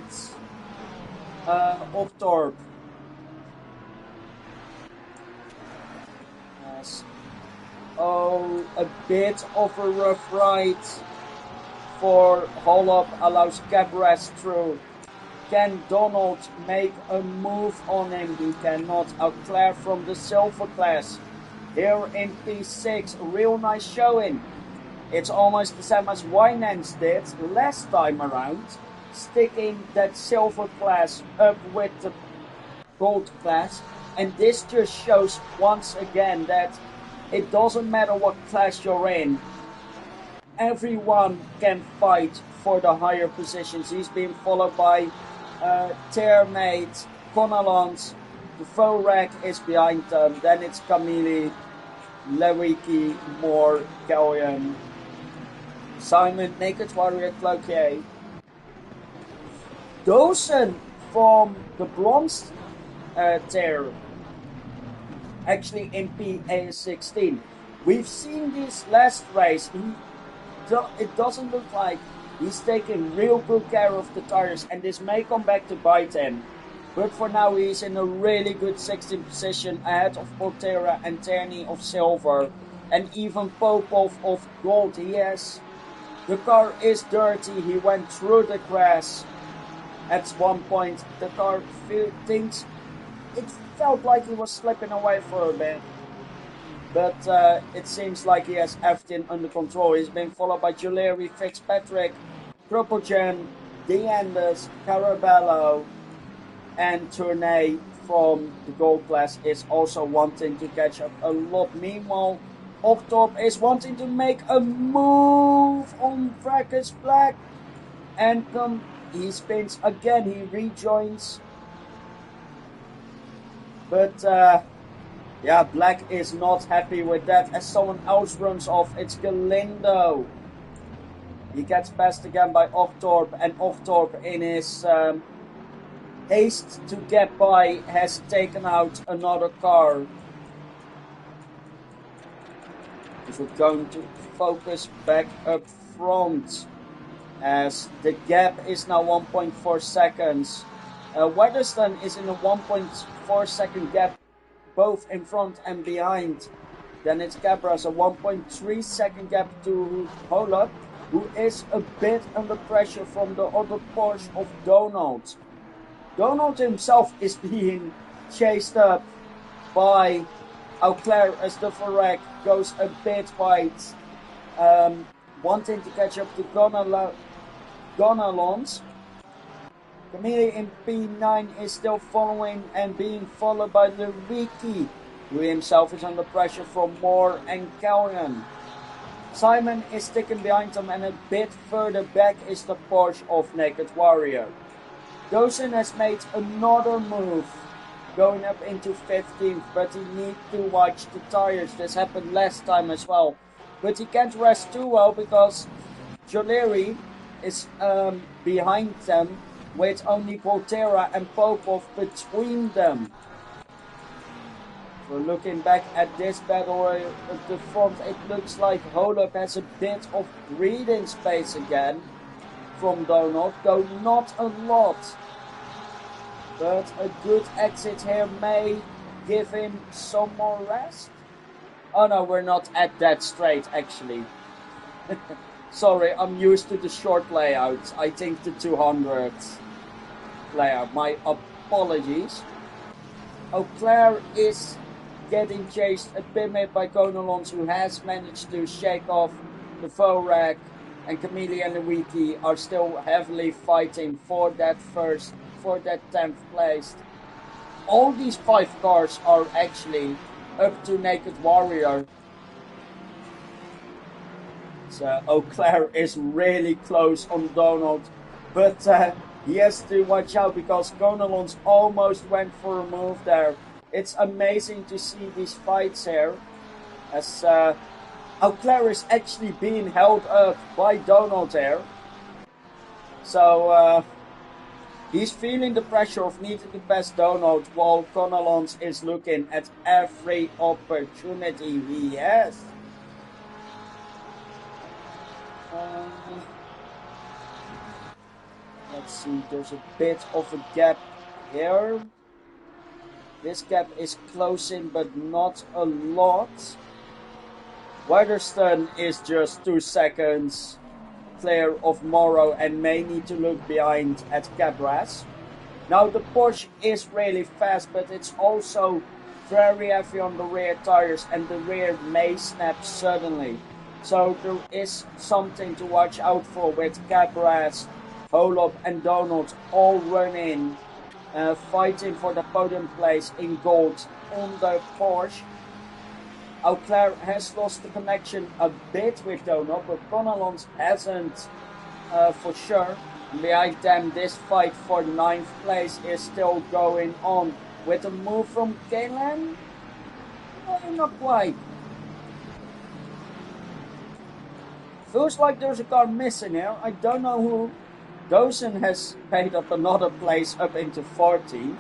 Ochtorp. Oh, a bit of a rough ride for Hollop, allows Cabras through. Can Donald make a move on him? He cannot. Auclair from the silver class here in P6, real nice showing. It's almost the same as Winans did last time around, sticking that silver class up with the gold class. And this just shows once again that it doesn't matter what class you're in. Everyone can fight for the higher positions. He's being followed by Termate, Connellons, The Vorek is behind them. Then it's Camille, Lewicki, Moore, Gallion, Simon, Naked Warrior, Cloquier. Dawson from the bronze tier, actually in PA16. We've seen this last race. It doesn't look like he's taking real good care of the tires, and this may come back to bite him. But for now, he's in a really good 16th position ahead of Potera and Tierney of silver, and even Popov of gold. The car is dirty. He went through the grass at one point. The car thinks it felt like he was slipping away for a bit. But it seems like he has everything under control. He's been followed by Giulieri, Fitzpatrick, Propogen, DeAnders, Carabello, and Tournay from the gold class is also wanting to catch up a lot. Meanwhile, Octop is wanting to make a move on Fracas Black. And he spins again, he rejoins. But yeah, Black is not happy with that as someone else runs off. It's Galindo. He gets passed again by Ochtorp, and Ochtorp in his haste to get by has taken out another car. So we're going to focus back up front as the gap is now 1.4 seconds. Weatherston is in a 1.4 second gap both in front and behind. Then it's Cabras, a 1.3 second gap to Holub, who is a bit under pressure from the other Porsche of Donald. Donald himself is being chased up by Auclair as the Vorek goes a bit wide, wanting to catch up to Gonalons. Camille in P9 is still following and being followed by Lewicki, who himself is under pressure from Moore and Callion. Simon is sticking behind them, and a bit further back is the Porsche of Naked Warrior. Dawson has made another move, going up into 15th, but he needs to watch the tires. This happened last time as well. But he can't rest too well because Joleri is behind them, with only Volterra and Popov between them. So looking back at this battle at the front, it looks like Holub has a bit of breathing space again from Donald, though not a lot. But a good exit here may give him some more rest. Oh no, we're not at that straight actually. Sorry, I'm used to the short layouts. I think the 200 layout. My apologies. Auclair is getting chased a bit by Gonalons, who has managed to shake off the Vorek, and Camille and Lewicki are still heavily fighting for that 10th place. All these 5 cars are actually up to Naked Warrior. So Auclair is really close on Donald, but he has to watch out because Gonalons almost went for a move there. It's amazing to see these fights here, as Auclair is actually being held up by Donald here. So he's feeling the pressure of needing to pass Donald, while Gonalons is looking at every opportunity he has. Let's see, there's a bit of a gap here. This gap is closing, but not a lot. Weatherston is just 2 seconds clear of Morrow and may need to look behind at Cabras. Now the Porsche is really fast, but it's also very heavy on the rear tires, and the rear may snap suddenly. So there is something to watch out for with Cabras, Holub and Donald all running, fighting for the podium place in gold on the Porsche. Auclair has lost the connection a bit with Donald, but Gonalons hasn't for sure. And behind them, this fight for 9th place is still going on. with a move from Kalen. Not quite. Feels like there's a car missing here. I don't know who. Dozen has paid up another place up into 14th.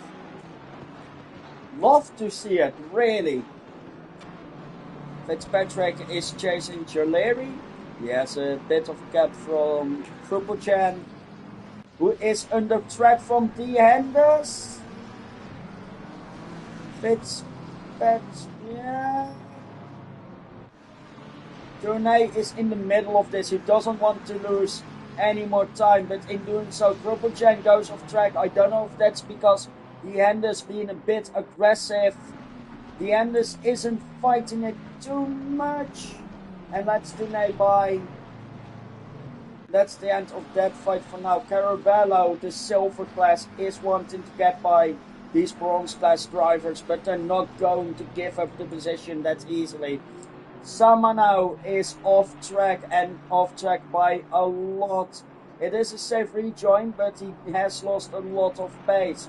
Love to see it, really. Fitzpatrick is chasing Joleri. He has a bit of a gap from Krupeljan, who is under threat from D-Henders. Fitzpatrick, yeah. Tournay is in the middle of this. He doesn't want to lose any more time, but in doing so, Krupeljan goes off track. I don't know if that's because D-Henders being a bit aggressive. D-Henders isn't fighting it too much. And that's Tournay by. That's the end of that fight for now. Carabello, the silver class, is wanting to get by these bronze class drivers, but they're not going to give up the position that easily. Samano is off track and off track by a lot. It is a safe rejoin, but he has lost a lot of pace.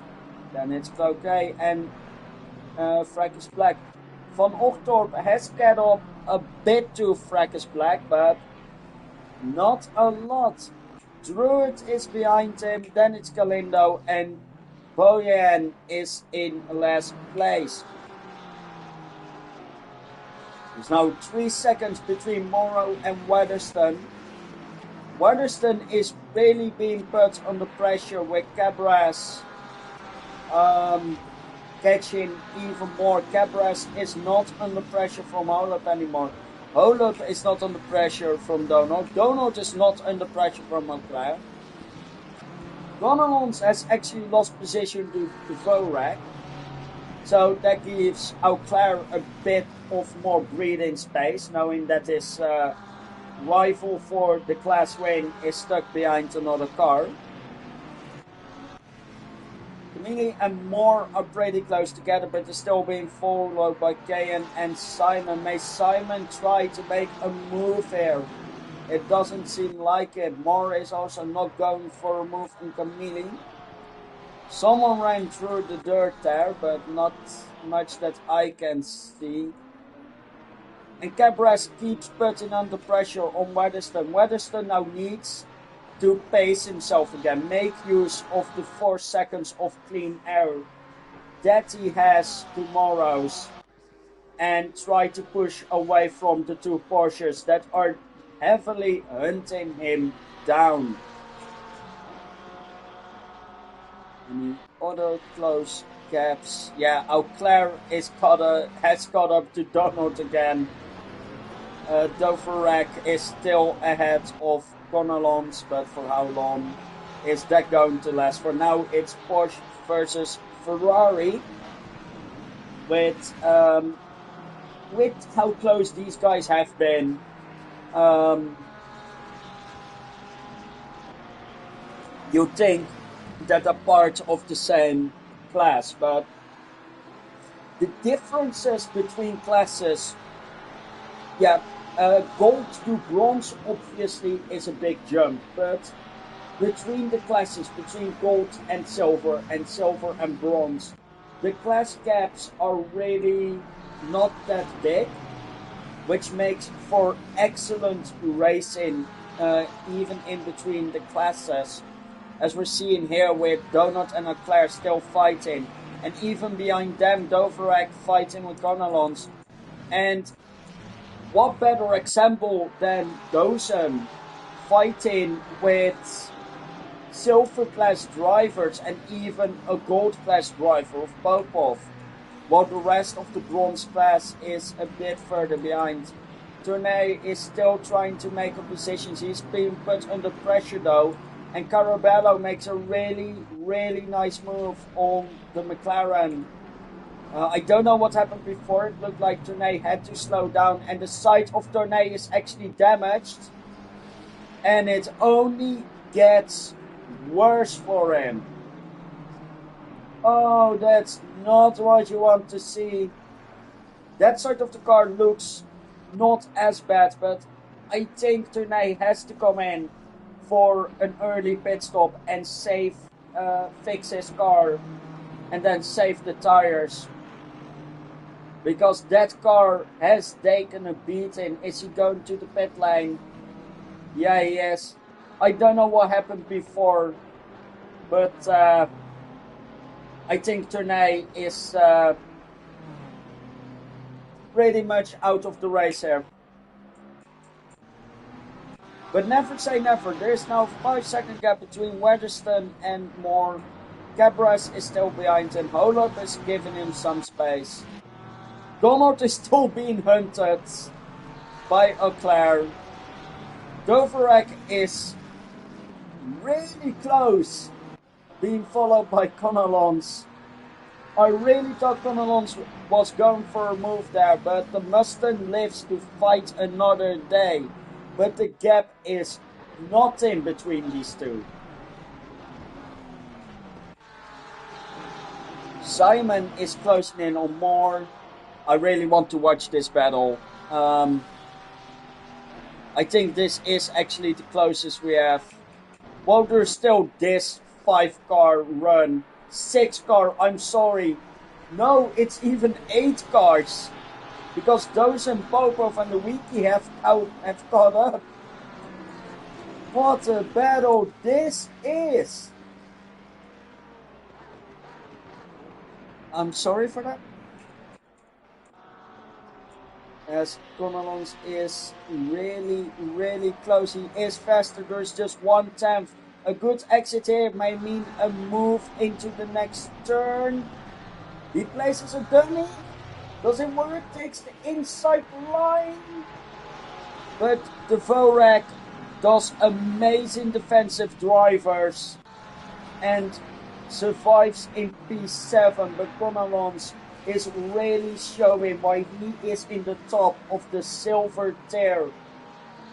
Then it's okay, and Fracas Black. Van Ochtorp has get up a bit to Fracas Black, but not a lot. Druid is behind him, then it's Galindo, and Boyan is in last place. There's now 3 seconds between Morrow and Weatherston. Weatherston is really being put under pressure with Cabras catching even more. Cabras is not under pressure from Holub anymore. Holub is not under pressure from Donald. Donald is not under pressure from Auclair. Gonalons has actually lost position to Vorak. So that gives Auclair a bit of more breathing space, knowing that his rival for the class win is stuck behind another car. Kamini and Moore are pretty close together, but they're still being followed by Kayan and Simon. May Simon try to make a move here? It doesn't seem like it. Moore is also not going for a move on Kamini. Someone ran through the dirt there, but not much that I can see. And Cabras keeps putting under pressure on Weatherston. Weatherston now needs to pace himself again, make use of the 4 seconds of clean air that he has tomorrow's, and try to push away from the 2 Porsches that are heavily hunting him down. Any other close gaps? Yeah, Auclair has caught up to Donald again. Doverac is still ahead of Gonalons, but for how long is that going to last? For now, it's Porsche versus Ferrari. With how close these guys have been, you think that are part of the same class, but the differences between classes, yeah. Gold to bronze obviously is a big jump, but between the classes, between gold and silver and bronze, the class gaps are really not that big, which makes for excellent racing even in between the classes, as we're seeing here with Donut and Auclair still fighting, and even behind them Doverac fighting with Gonalons. And what better example than Dozen fighting with silver class drivers and even a gold class driver of Popov, while the rest of the bronze class is a bit further behind. Tournay is still trying to make a position. He's being put under pressure though, and Carabello makes a really nice move on the McLaren. I don't know what happened before. It looked like Tournay had to slow down, and the side of Tournay is actually damaged, and it only gets worse for him. Oh, that's not what you want to see. That side of the car looks not as bad, but I think Tournay has to come in for an early pit stop and fix his car and then save the tires. Because that car has taken a beating. Is he going to the pit lane? Yeah, he is. I don't know what happened before, but I think Tournay is pretty much out of the race here. But never say never. There is now a 5-second gap between Weatherston and Moore. Cabras is still behind him. Holop is giving him some space. Donald is still being hunted by Auclair. Doverac is really close, being followed by Connellons. I really thought Connellons was going for a move there, but the Mustang lives to fight another day. But the gap is not in between these two. Simon is closing in on Moore. I really want to watch this battle. I think this is actually the closest we have. Well, there's still this 5-car run. 6-car, I'm sorry. No, it's even 8 cars. Because those and Popov and the Wiki have caught up. What a battle this is. I'm sorry for that. As Connellons is really, really close. He is faster. There's just 1/10. A good exit here may mean a move into the next turn. He places a dummy. Does it work? Takes the inside line. But the Dvorak does amazing defensive drivers and survives in P7. But Connellons is really showing why he is in the top of the silver tier.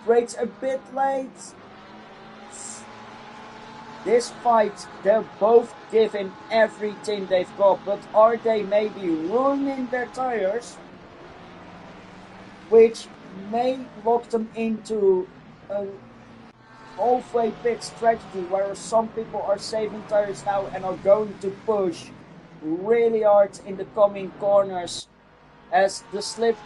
Brakes a bit late. This fight, they're both giving everything they've got, but are they maybe ruining their tires? Which may lock them into a halfway pit strategy, where some people are saving tires now and are going to push really hard in the coming corners, as the slip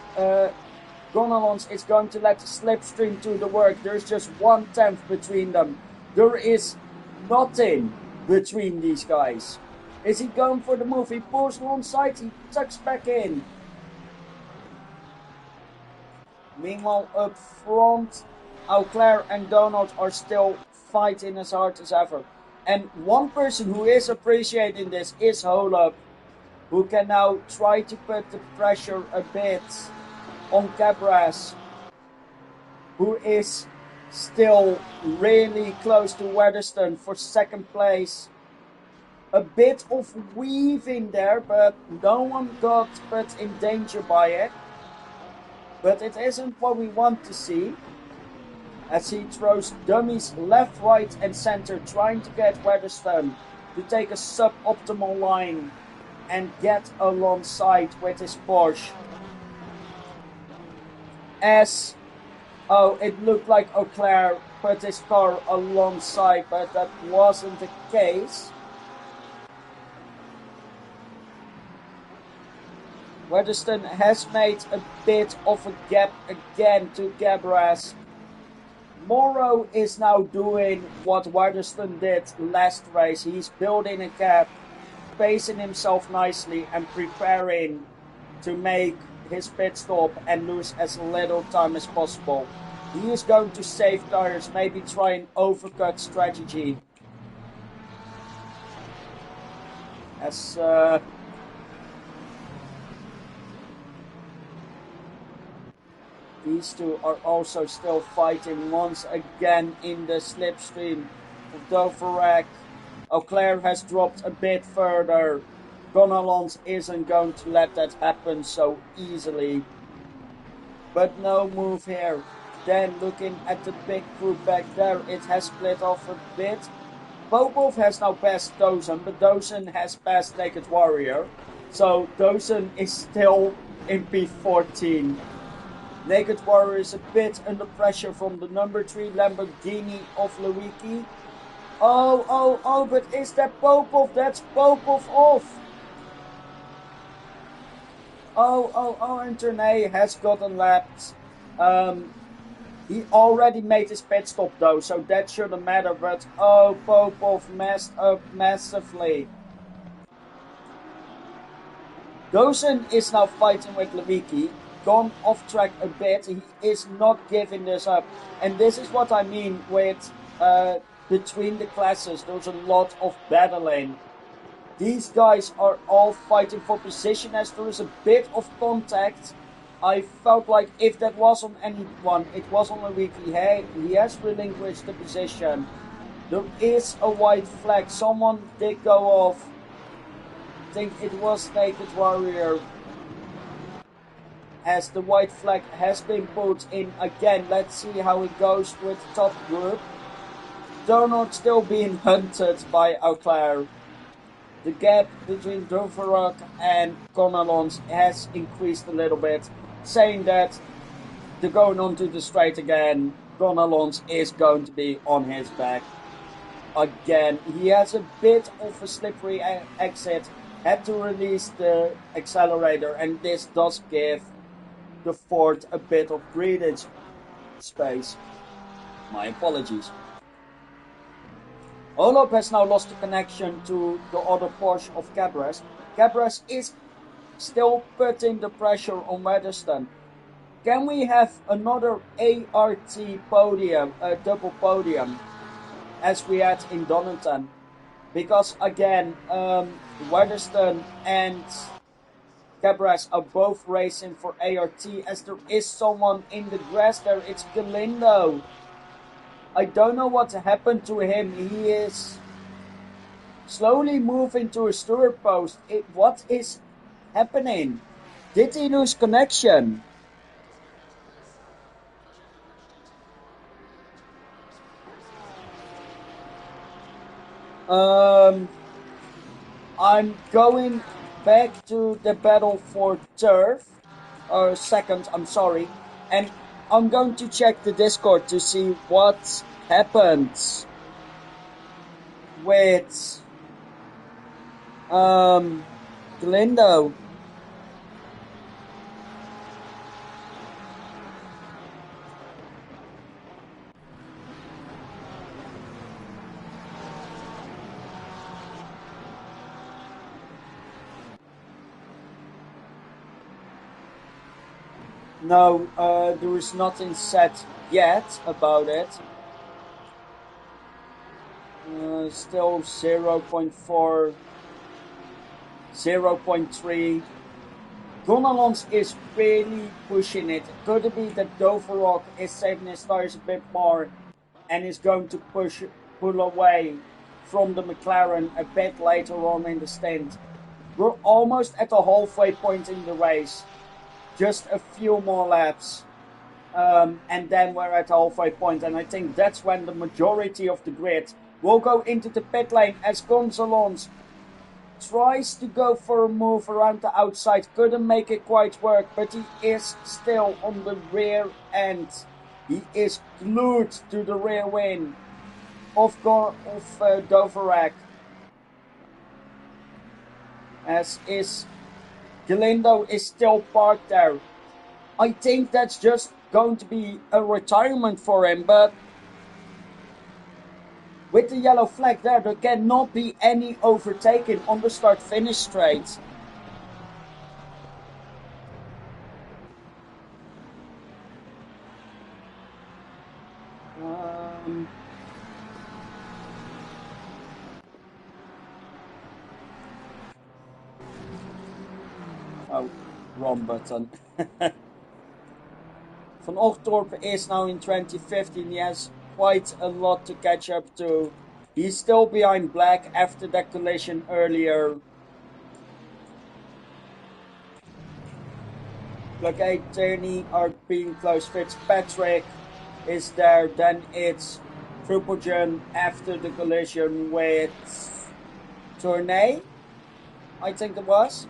Connellons is going to let the slipstream do the work. There's just 1/10 between them. There is nothing between these guys. Is he going for the move? He pulls one side, he tucks back in. Meanwhile, up front, Auclair and Donald are still fighting as hard as ever. And one person who is appreciating this is Holub, who can now try to put the pressure a bit on Cabras, who is still really close to Weatherston for second place. A bit of weaving there, but no one got put in danger by it. But it isn't what we want to see, as he throws dummies left, right and center, trying to get Weatherston to take a suboptimal line and get alongside with his Porsche. As it looked like Auclair put his car alongside, but that wasn't the case. Weatherston has made a bit of a gap again to Cabras. Morrow is now doing what Weatherston did last race. He's building a gap, pacing himself nicely and preparing to make his pit stop and lose as little time as possible. He is going to save tires, maybe try an overcut strategy. As these two are also still fighting once again in the slipstream of Doverac. Auclair has dropped a bit further. Connellons isn't going to let that happen so easily. But no move here. Then looking at the big group back there, it has split off a bit. Popov has now passed Dozen, but Dozen has passed Naked Warrior. So Dozen is still in P14. Naked Warrior is a bit under pressure from the number 3 Lamborghini of Lewicki. Oh, but is that Popov? That's Popov off. and Tournay has gotten lapped. He already made his pit stop though, so that shouldn't matter, but Popov messed up massively. Dozen is now fighting with Lewicki, gone off track a bit, he is not giving this up. And this is what I mean with between the classes, there's a lot of battling. These guys are all fighting for position as there is a bit of contact. I felt like if that was on anyone, it was on Lewicki. Hey, he has relinquished the position. There is a white flag. Someone did go off. I think it was Naked Warrior. As the white flag has been put in again. Let's see how it goes with the top group. Donald still being hunted by Auclair. The gap between Doverock and Gonalons has increased a little bit, saying that they're going on to the straight again. Gonalons is going to be on his back again. He has a bit of a slippery exit, had to release the accelerator, and this does give the Ford a bit of breathing space. My apologies. Olop has now lost the connection to the other Porsche of Cabres. Cabres is still putting the pressure on Weatherston. Can we have another ART podium, a double podium, as we had in Donington? Because again, Weatherston and Cabres are both racing for ART, as there is someone in the grass there. It's Galindo. I don't know what happened to him. He is slowly moving to a steward post. What is happening? Did he lose connection? I'm going back to the battle for turf. Second, I'm sorry. And I'm going to check the Discord to see what happens with Galindo. No, there is nothing said yet about it. Still 0.4, 0.3. Gonalons is really pushing it. Could it be that Doverock is saving his tires a bit more and is going to pull away from the McLaren a bit later on in the stint? We're almost at the halfway point in the race. Just a few more laps. And then we're at the halfway point, and I think that's when the majority of the grid will go into the pit lane as Gonzalons tries to go for a move around the outside. Couldn't make it quite work, but he is still on the rear end. He is glued to the rear wing of Doverac. As is Galindo is still parked there. I think that's just going to be a retirement for him, but with the yellow flag there cannot be any overtaking on the start-finish straight. Oh, wrong button. Van Ochtorp is now in 2015. He has quite a lot to catch up to. He's still behind Black after that collision earlier. Blockade Turney are being close. Fitzpatrick is there. Then it's Trupogen after the collision with Tournay, I think it was.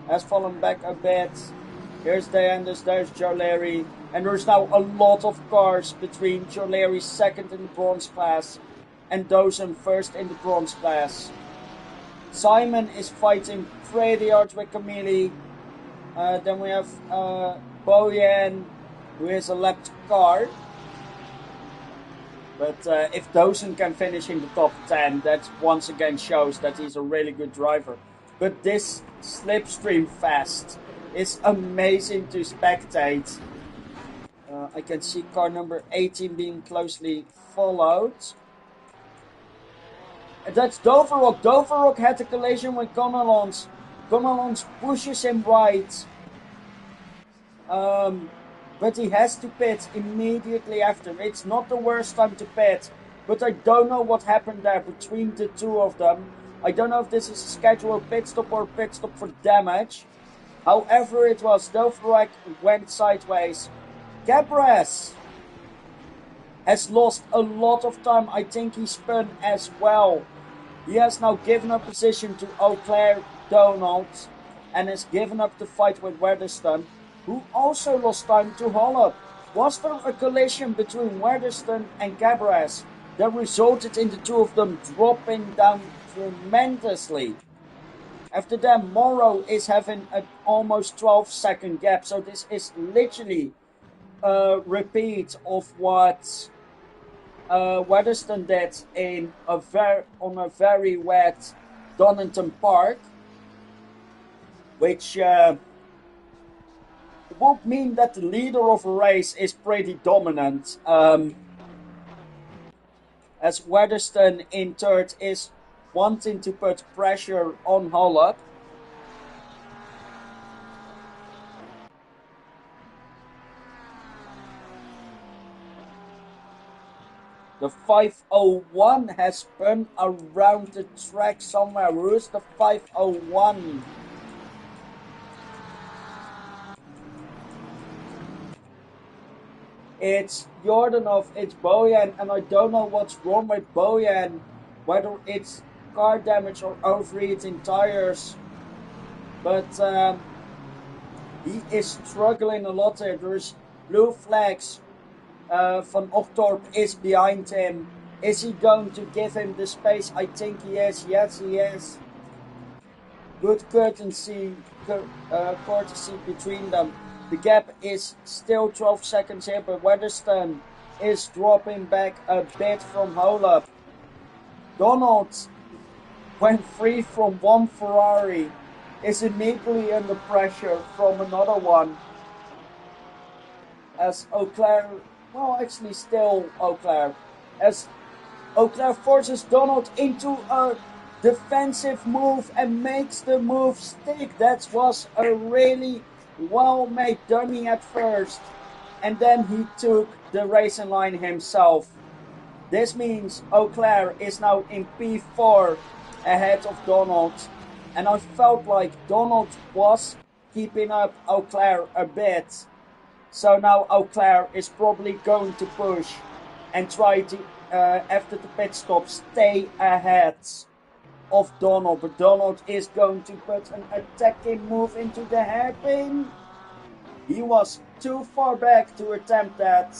Has fallen back a bit. Here's Deanders, there's Joleri. And there's now a lot of cars between Joleri second in the bronze class and Dozen first in the bronze class. Simon is fighting pretty hard with Camille. Then we have Bojan, who is a lapped car. But if Dawson can finish in the top 10, that once again shows that he's a really good driver. But this slipstream fest is amazing to spectate. I can see car number 18 being closely followed. And that's Doverrock. Doverrock had a collision with Gonalons. Gonalons pushes him right. But he has to pit immediately after. It's not the worst time to pit, but I don't know what happened there between the two of them. I don't know if this is a scheduled pit stop or a pit stop for damage. However it was, Doverrock went sideways. Gr3 has lost a lot of time. I think he spun as well. He has now given up position to Eau Claire Donald and has given up the fight with Weatherston, who also lost time to Hollop. Was there a collision between Weatherston and Gr3 that resulted in the two of them dropping down tremendously? After that, Morrow is having an almost 12-second gap, so this is literally a repeat of what Weatherston did on a very wet Donington Park, which would mean that the leader of a race is pretty dominant, as Weatherston in third is wanting to put pressure on Hollop. The 501 has spun around the track somewhere. Who's the 501? It's Jordanov, it's Bojan, and I don't know what's wrong with Bojan. Whether it's car damage or overheating tires. But he is struggling a lot here. There's blue flags. Van Ochtorp is behind him. Is he going to give him the space? I think he is. Yes, he is. Good courtesy between them. The gap is still 12 seconds here, but Weatherston is dropping back a bit from Hollop. Donald went free from one Ferrari, is immediately under pressure from another one. As Eau Claire, well, actually still Eau Claire, as Eau Claire forces Donald into a defensive move and makes the move stick. That was a really well-made dummy at first, and then he took the racing line himself. This means Eau Claire is now in P4 ahead of Donald, and I felt like Donald was keeping up Eau Claire a bit. So now Eau Claire is probably going to push and try to, after the pit stop, stay ahead of Donald. But Donald is going to put an attacking move into the hairpin. He was too far back to attempt that.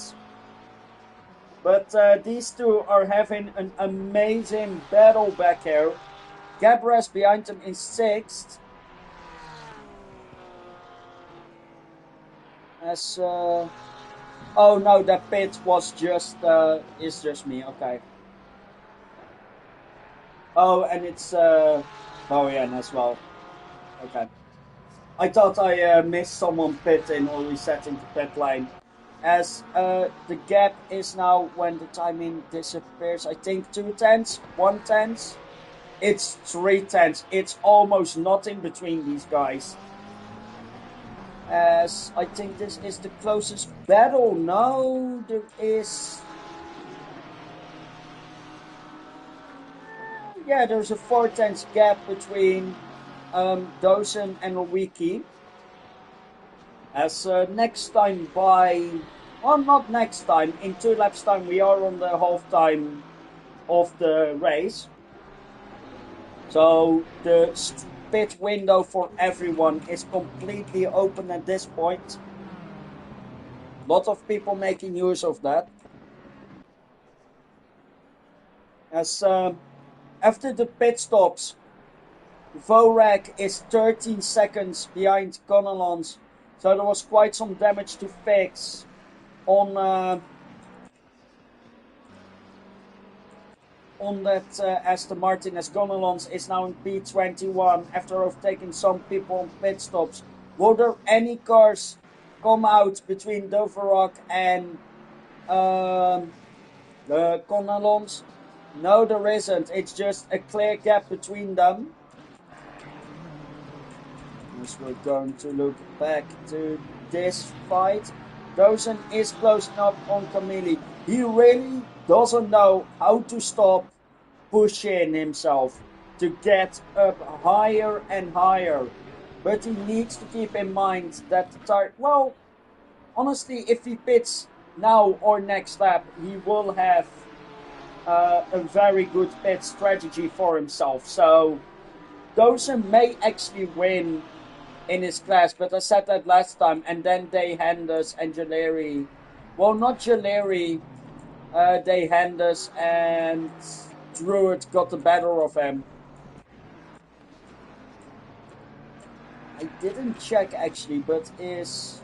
But these two are having an amazing battle back here. Gr3 behind them in 6th. As oh no, that pit was just is just me. Okay. Oh, and it's Bojan as well. Okay. I thought I missed someone pitting or resetting the pit lane. As the gap is now, when the timing disappears, I think 2 tenths, 1 tenth. It's 3 tenths. It's almost nothing between these guys. As I think this is the closest battle. No, there is. Yeah, there's a 4 tenths gap between Dawson and Rowicki. As next time well, not next time, in 2 laps time, we are on the half time of the race. So the pit window for everyone is completely open at this point. A lot of people making use of that. As after the pit stops, Vorek is 13 seconds behind Connelons, so there was quite some damage to fix on that Aston Martin, as Connelons is now in P21 after overtaking some people on pit stops. Will there any cars come out between Doverock and the Connelons? No, there isn't. It's just a clear gap between them. As we're going to look back to this fight, Dozen is closing up on Camille. He really doesn't know how to stop pushing himself to get up higher and higher. But he needs to keep in mind that the tire, well, honestly, if he pits now or next lap, he will have a very good pit strategy for himself. So Dozen may actually win in his class, but I said that last time, and then they hand us and Jaleri, well, not Jaleri, they hand us and Druid got the better of him. I didn't check actually, but is...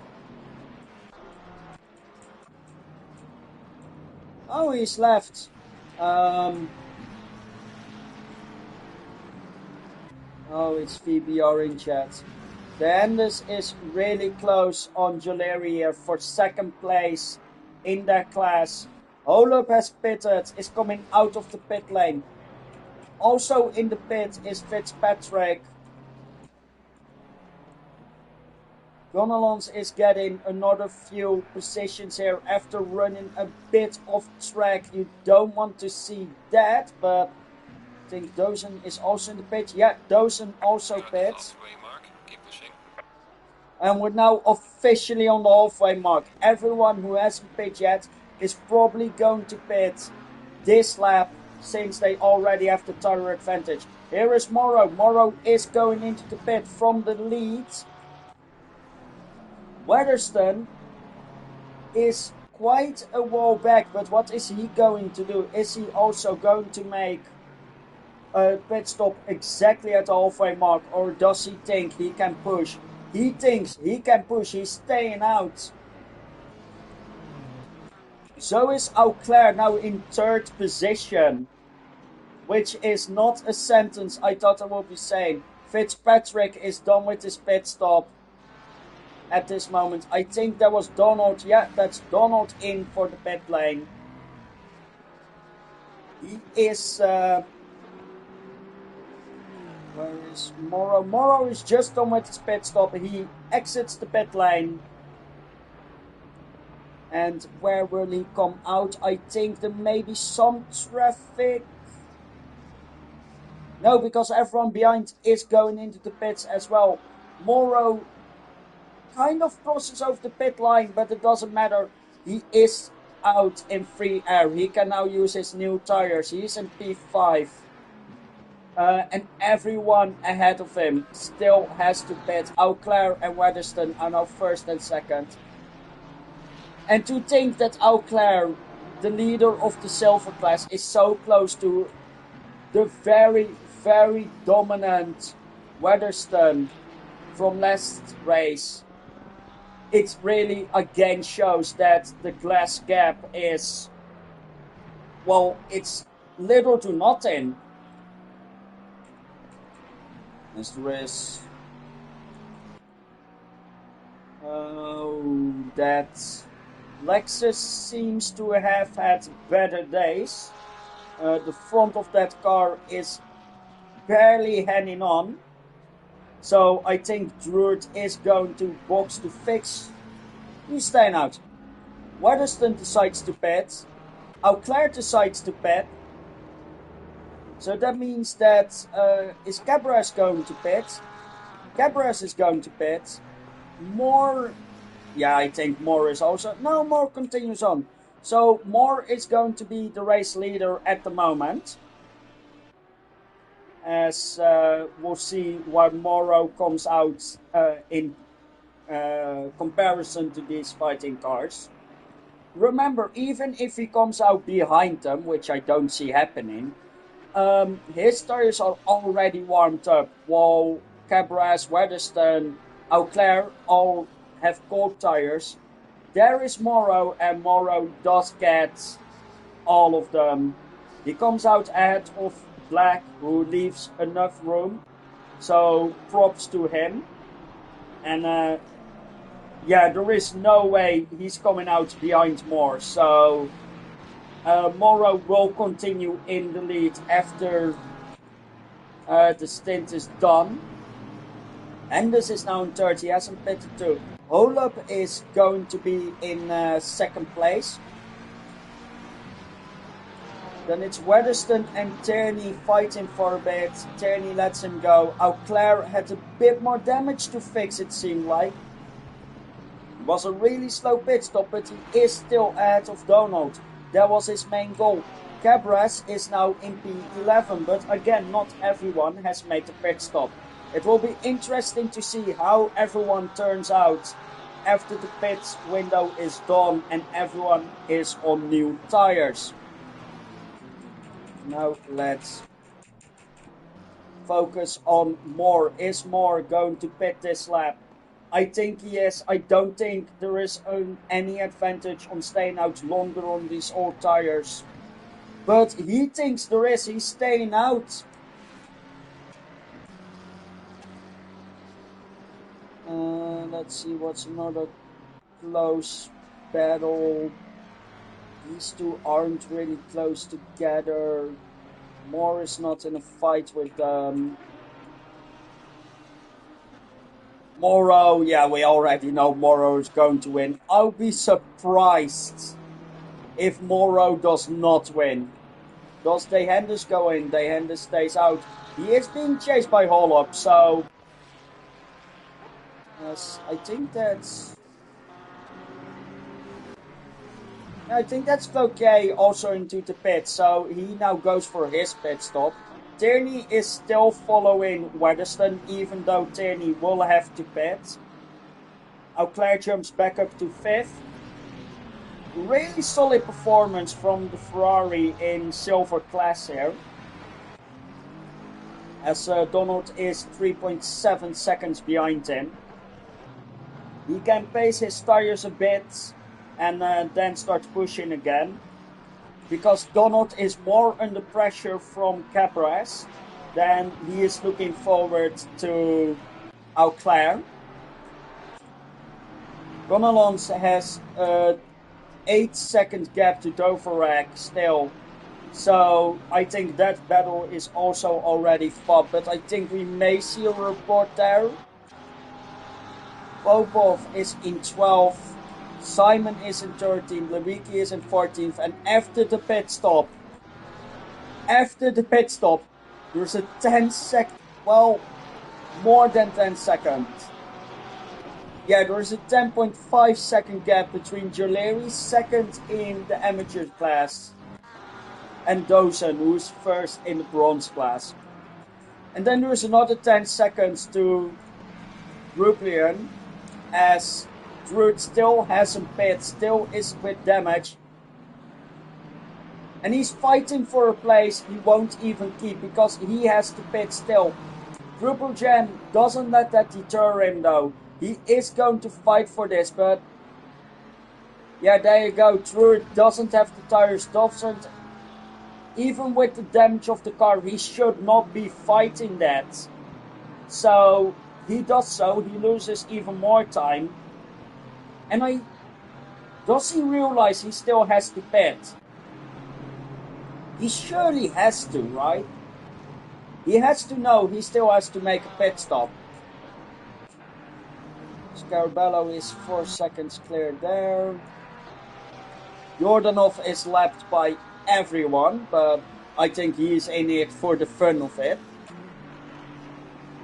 Oh, he's left. Oh, it's VBR in chat. The Anders is really close on Jaleri here for second place in their class. Holub has pitted, is coming out of the pit lane. Also in the pit is Fitzpatrick. Gonalons is getting another few positions here after running a bit off track. You don't want to see that, but I think Dozen is also in the pit. Yeah, Dozen also pits. And we're now officially on the halfway mark. Everyone who hasn't pit yet is probably going to pit this lap since they already have the tire advantage. Here is Morrow. Morrow is going into the pit from the lead. Weatherston is quite a while back, but what is he going to do? Is he also going to make a pit stop exactly at the halfway mark, or does he think he can push? He thinks he can push, he's staying out. So is Auclair now in third position, which is not a sentence I thought I would be saying. Fitzpatrick is done with his pit stop at this moment. I think that was Donald. Yeah, that's Donald in for the pit lane. He is... where is Morrow? Morrow is just done with his pit stop. He exits the pit lane. And where will he come out? I think there may be some traffic. No, because everyone behind is going into the pits as well. Morrow kind of crosses over the pit line, but it doesn't matter. He is out in free air. He can now use his new tires. He's in P5. And everyone ahead of him still has to pit. Auclair and Weatherston are now first and second. And to think that Auclair, the leader of the silver class, is so close to the very, very dominant Weatherston from last race, it really again shows that the class gap is, well, it's little to nothing. As there is... Oh, that Lexus seems to have had better days. The front of that car is barely hanging on. So I think Druid is going to box to fix. He's staying out. Weatherston decides to pit. Auclair decides to pit. So that means that is Cabras going to pit? Cabras is going to pit. Moore, yeah, I think Moore is also... No, Moore continues on. So Moore is going to be the race leader at the moment. As we'll see why Morrow comes out in comparison to these fighting cars. Remember, even if he comes out behind them, which I don't see happening, his tires are already warmed up, while Cabras, Weatherston, Auclair all have cold tires. There is Morrow, and Morrow does get all of them. He comes out ahead of Black, who leaves enough room, so props to him. And yeah, there is no way he's coming out behind Moore, so Morrow will continue in the lead after the stint is done. Enders is now in third, he hasn't pitted too. Holub is going to be in second place. Then it's Weatherston and Tierney fighting for a bit. Tierney lets him go. Auclair had a bit more damage to fix, it seemed like. It was a really slow pit stop, but he is still ahead of Donald. That was his main goal. Cabras is now in P11, but again, not everyone has made the pit stop. It will be interesting to see how everyone turns out after the pit window is done and everyone is on new tires. Now let's focus on Moore. Is Moore going to pit this lap? I think he is. I don't think there is any advantage on staying out longer on these old tires. But he thinks there is. He's staying out. Let's see what's another close battle. These two aren't really close together. Moore is not in a fight with Morrow. Yeah, we already know Morrow is going to win. I'll be surprised if Morrow does not win. Does Dehenders go in? Dehenders stays out. He is being chased by Holub, so yes, I think that's Cloquet also into the pit, so he now goes for his pit stop. Tierney is still following Weatherston, even though Tierney will have to pit. Auclair jumps back up to 5th. Really solid performance from the Ferrari in silver class here. As Donald is 3.7 seconds behind him. He can pace his tires a bit and then start pushing again. Because Donald is more under pressure from Cabras, then he is looking forward to Auclair. Gonalons has a 8-second gap to Doverac still. So I think that battle is also already fought, but I think we may see a report there. Popov is in 12th. Simon is in 13th, Lewicki is in 14th, and after the pit stop, there's a 10-second, well, more than 10 seconds. Yeah, there's a 10.5 second gap between Joleri, second in the amateur class, and Dosen, who's first in the bronze class. And then there's another 10 seconds to Ruplian, as Druid still hasn't pit, still is with damage. And he's fighting for a place he won't even keep because he has to pit still. Drupaljan doesn't let that deter him though. He is going to fight for this, but yeah, there you go. Druid doesn't have the tires. Dobson, even with the damage of the car, he should not be fighting that. So he does so, he loses even more time. And does he realize he still has to pit? He surely has to, right? He has to know he still has to make a pit stop. Scarabello is 4 seconds clear there. Jordanov is lapped by everyone, but I think he is in it for the fun of it.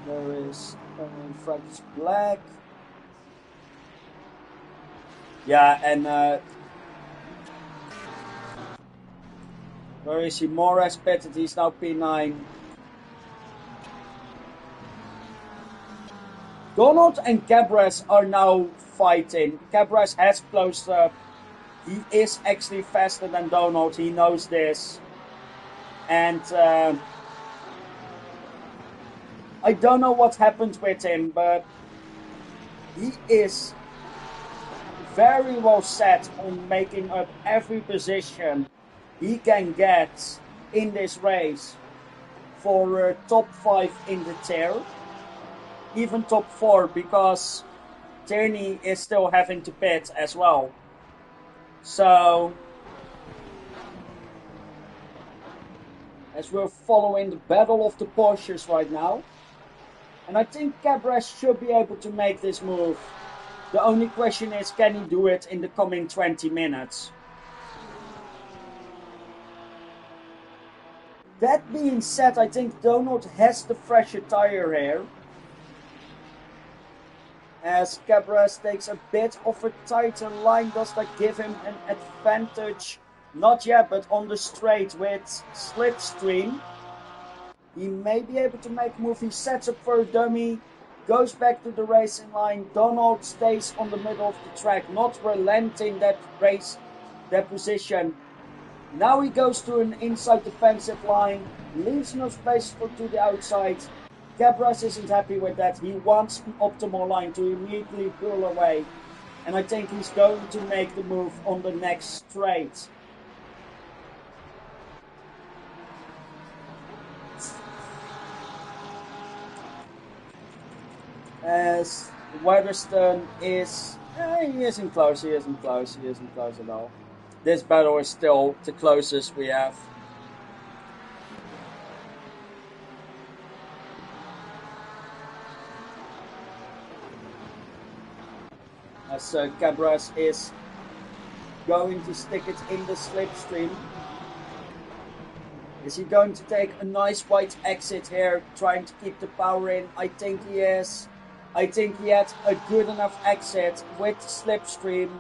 There is Francis Black. Yeah, and where is he? Morris pitted, he's now P9. Donald and Cabras are now fighting. Cabras has closed up. He is actually faster than Donald, he knows this. And I don't know what happened with him, but he is very well set on making up every position he can get in this race for top 5 in the tier, even top 4, because Tierney is still having to pit as well. So, as we're following the battle of the Porsches right now, and I think Gr3 should be able to make this move. The only question is, can he do it in the coming 20 minutes? That being said, I think Donald has the fresher tire here, as Gr3 takes a bit of a tighter line. Does that give him an advantage? Not yet, but on the straight with Slipstream, he may be able to make a move. He sets up for a dummy, goes back to the racing line. Donald stays on the middle of the track, not relenting that position. Now he goes to an inside defensive line, leaves no space to the outside. Gr3 isn't happy with that. He wants an optimal line to immediately pull away. And I think he's going to make the move on the next straight. As Weatherstone is... he isn't close at all. This battle is still the closest we have. As Gr3 is going to stick it in the slipstream. Is he going to take a nice wide exit here, trying to keep the power in? I think he is. I think he had a good enough exit with slipstream.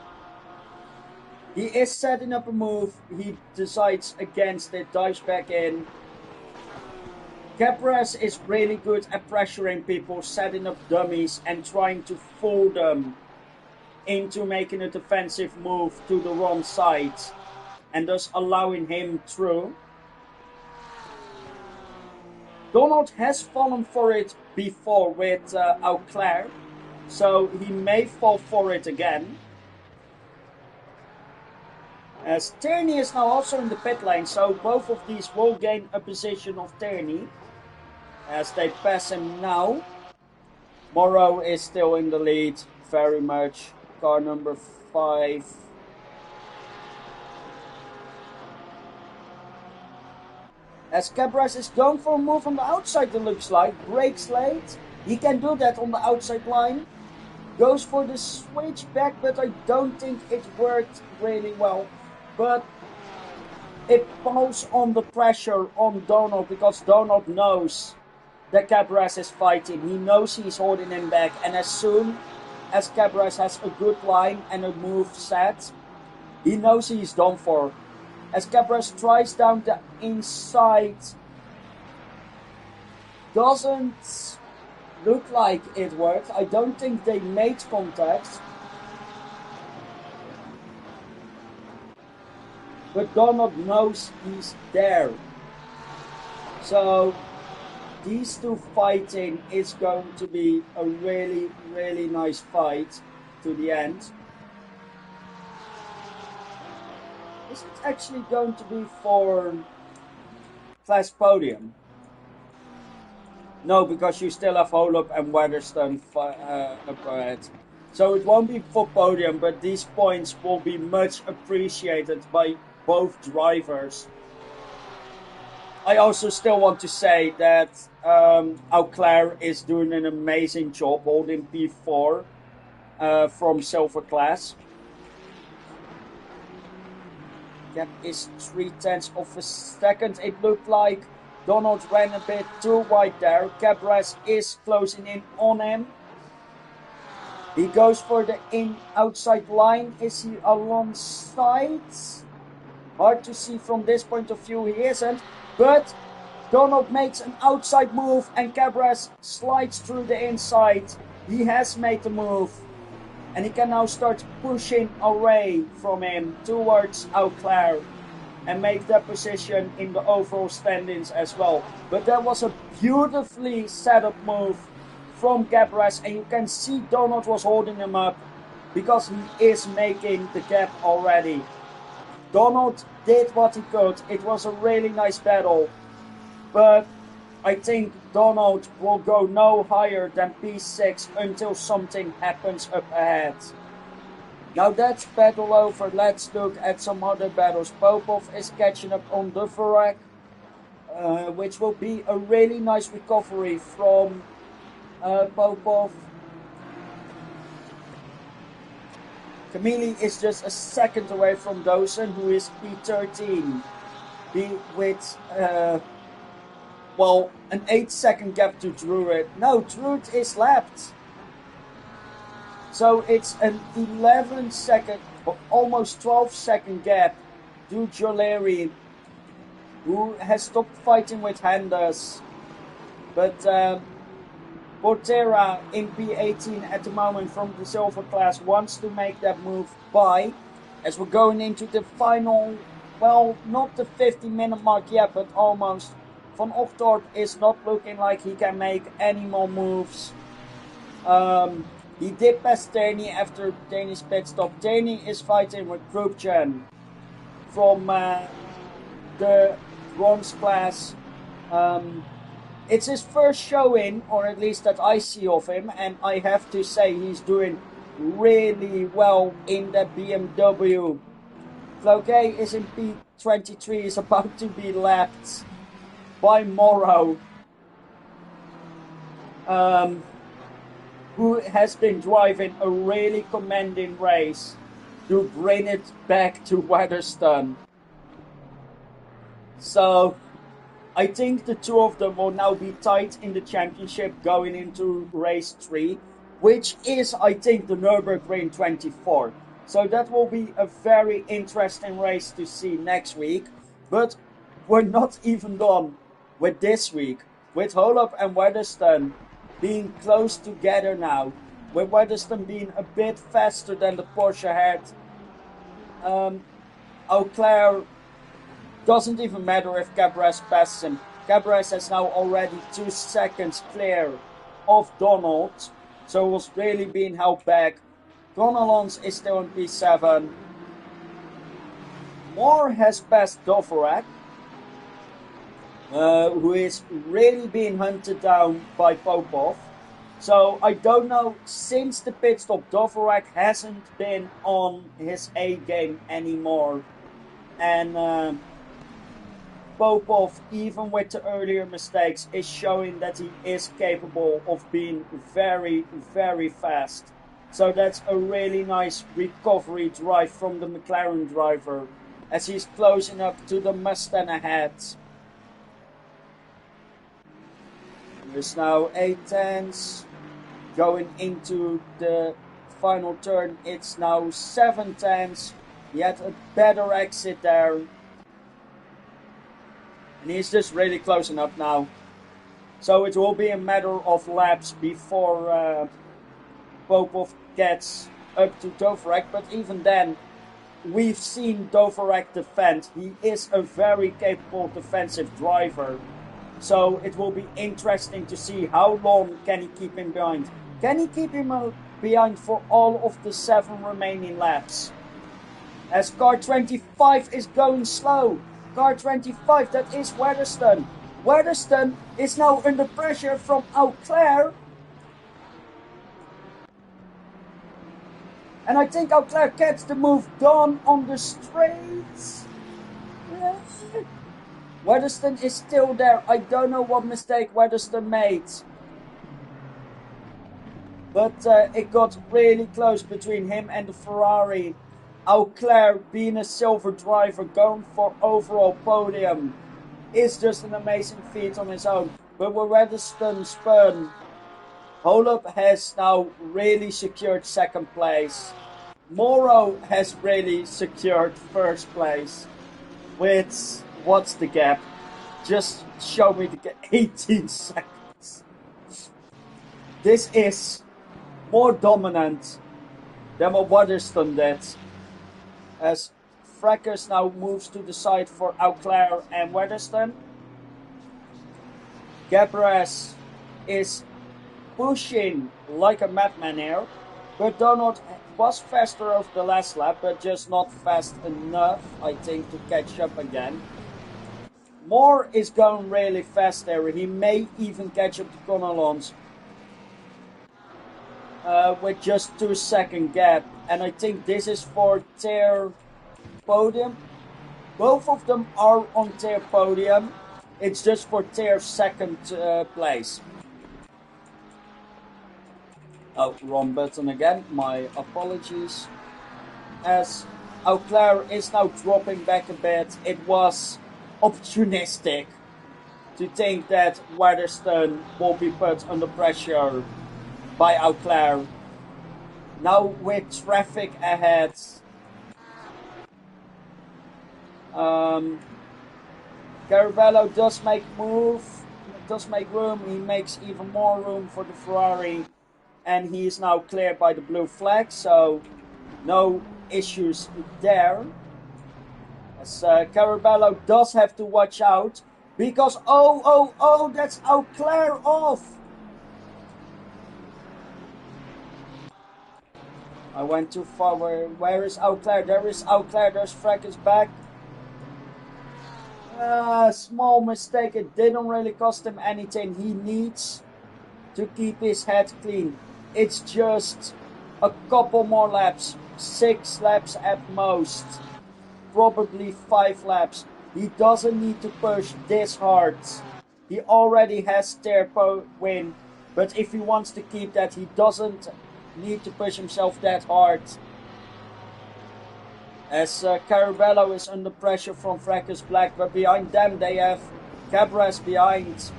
He is setting up a move. He decides against it, dives back in. Gr3 is really good at pressuring people, setting up dummies and trying to fool them into making a defensive move to the wrong side, and thus allowing him through. Donald has fallen for it before with Auclair, so he may fall for it again. As Tierney is now also in the pit lane, so both of these will gain a position of Tierney as they pass him now. Morrow is still in the lead, very much. Car number 5. As Gr3 is going for a move on the outside, it looks like. Brakes late. He can do that on the outside line. Goes for the switch back, but I don't think it worked really well. But it pulls on the pressure on Donald, because Donald knows that Gr3 is fighting. He knows he's holding him back, and as soon as Gr3 has a good line and a move set, he knows he's done for. As Gr3 tries down the inside, doesn't look like it worked. I don't think they made contact. But Donald knows he's there. So these two fighting is going to be a really, really nice fight to the end. Is it actually going to be for class podium? No, because you still have Holop and Weatherstone up ahead. So it won't be for podium, but these points will be much appreciated by both drivers. I also still want to say that Auclair is doing an amazing job holding P4 from silver class. Gap is 0.3 of a second. It looked like Donald ran a bit too wide there. Gr3 is closing in on him. He goes for the outside line. Is he alongside? Hard to see from this point of view. He isn't. But Donald makes an outside move and Gr3 slides through the inside. He has made the move. And he can now start pushing away from him towards Auclair. and make their position in the overall standings as well. But that was a beautifully set up move from Gr3, and you can see Donald was holding him up because he is making the gap already. Donald did what he could. It was a really nice battle, but I think Donald will go no higher than P6 until something happens up ahead. Now that's battle over. Let's look at some other battles. Popov is catching up on Dvorak, which will be a really nice recovery from Popov. Camille is just a second away from Dosen, who is P13. With, well, an 8-second gap to Druid. No, Druid is lapped. So it's an 11-second, or almost 12-second gap to Joleri, who has stopped fighting with Handers. But Portera in P18 at the moment from the silver class wants to make that move by, as we're going into the final, well, not the 50-minute mark yet, but almost. Van Ochtorp is not looking like he can make any more moves. He did pass Danny after Danny's pit stop. Danny is fighting with Krupchen from the bronze class. It's his first showing, or at least that I see of him, and I have to say he's doing really well in that BMW. Cloquet is in P23, is about to be lapped by Morrow, who has been driving a really commanding race to bring it back to Weatherstone. So I think the two of them will now be tight in the championship going into race 3, which is, I think, the Nürburgring 24. So that will be a very interesting race to see next week. But we're not even done with this week, with Holop and Weatherstone being close together now, with Weatherstone being a bit faster than the Porsche had. Eau Claire doesn't even matter if Gr3 passes him. Gr3 is now already 2 seconds clear of Donald, so was really being held back. Gonalons is still in P7. Moore has passed Dvorak, who is really being hunted down by Popov. So I don't know, since the pit stop, Dvorak hasn't been on his A game anymore. And Popov, even with the earlier mistakes, is showing that he is capable of being very, very fast. So that's a really nice recovery drive from the McLaren driver, as he's closing up to the Mustang ahead. There's now 8 tenths. Going into the final turn, it's now 7 tenths. He had a better exit there. And he's just really closing up now. So it will be a matter of laps before Popov gets up to Dvorak. But even then, we've seen Dvorak defend. He is a very capable defensive driver. So it will be interesting to see how long can he keep him behind. Can he keep him behind for all of the 7 remaining laps? As car 25 is going slow. Car 25, that is Weatherstone. Weatherstone is now under pressure from Eau Claire. And I think Eau Claire gets the move done on the straights. Weatherstone is still there. I don't know what mistake Weatherstone made. But it got really close between him and the Ferrari. Eau Claire, being a silver driver, going for overall podium, is just an amazing feat on his own. But with Weatherstone spun, Holub has now really secured 2nd place. Morrow has really secured 1st place. With, what's the gap? Just show me the gap. 18 seconds. This is more dominant than what Weatherstone did. As Fracas now moves to the side for Auclair and Weatherston. Gr3 is pushing like a madman here, but Donald was faster over the last lap, but just not fast enough, I think, to catch up again. Moore is going really fast there. He may even catch up to Connellons with just 2-second gap, and I think this is for their podium. Both of them are on their podium. It's just for their second place. Oh, wrong button again. My apologies. As Auclair is now dropping back a bit, it was opportunistic to think that Weatherston will be put under pressure by Auclair. Now with traffic ahead, Caravello does make room. He makes even more room for the Ferrari, and he is now cleared by the blue flag, so no issues there. As Caravello does have to watch out, because oh, that's Auclair off. I went too far. Where is Auclair? There is Auclair. There's Fracas back. Small mistake. It didn't really cost him anything. He needs to keep his head clean. It's just a couple more laps. 6 laps at most. Probably 5 laps. He doesn't need to push this hard. He already has their win. But if he wants to keep that, he doesn't need to push himself that hard. As Caravello is under pressure from Fracas Black, but behind them they have Gr3 behind.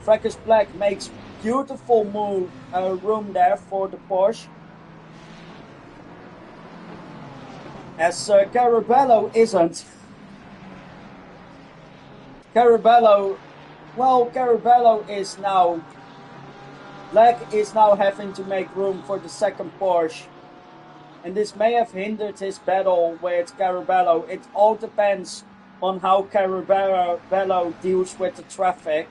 Fracas Black makes beautiful room there for the Porsche. As Caravello isn't. Caravello is now. Black is now having to make room for the second Porsche. And this may have hindered his battle with Caravello. It all depends on how Caravello deals with the traffic.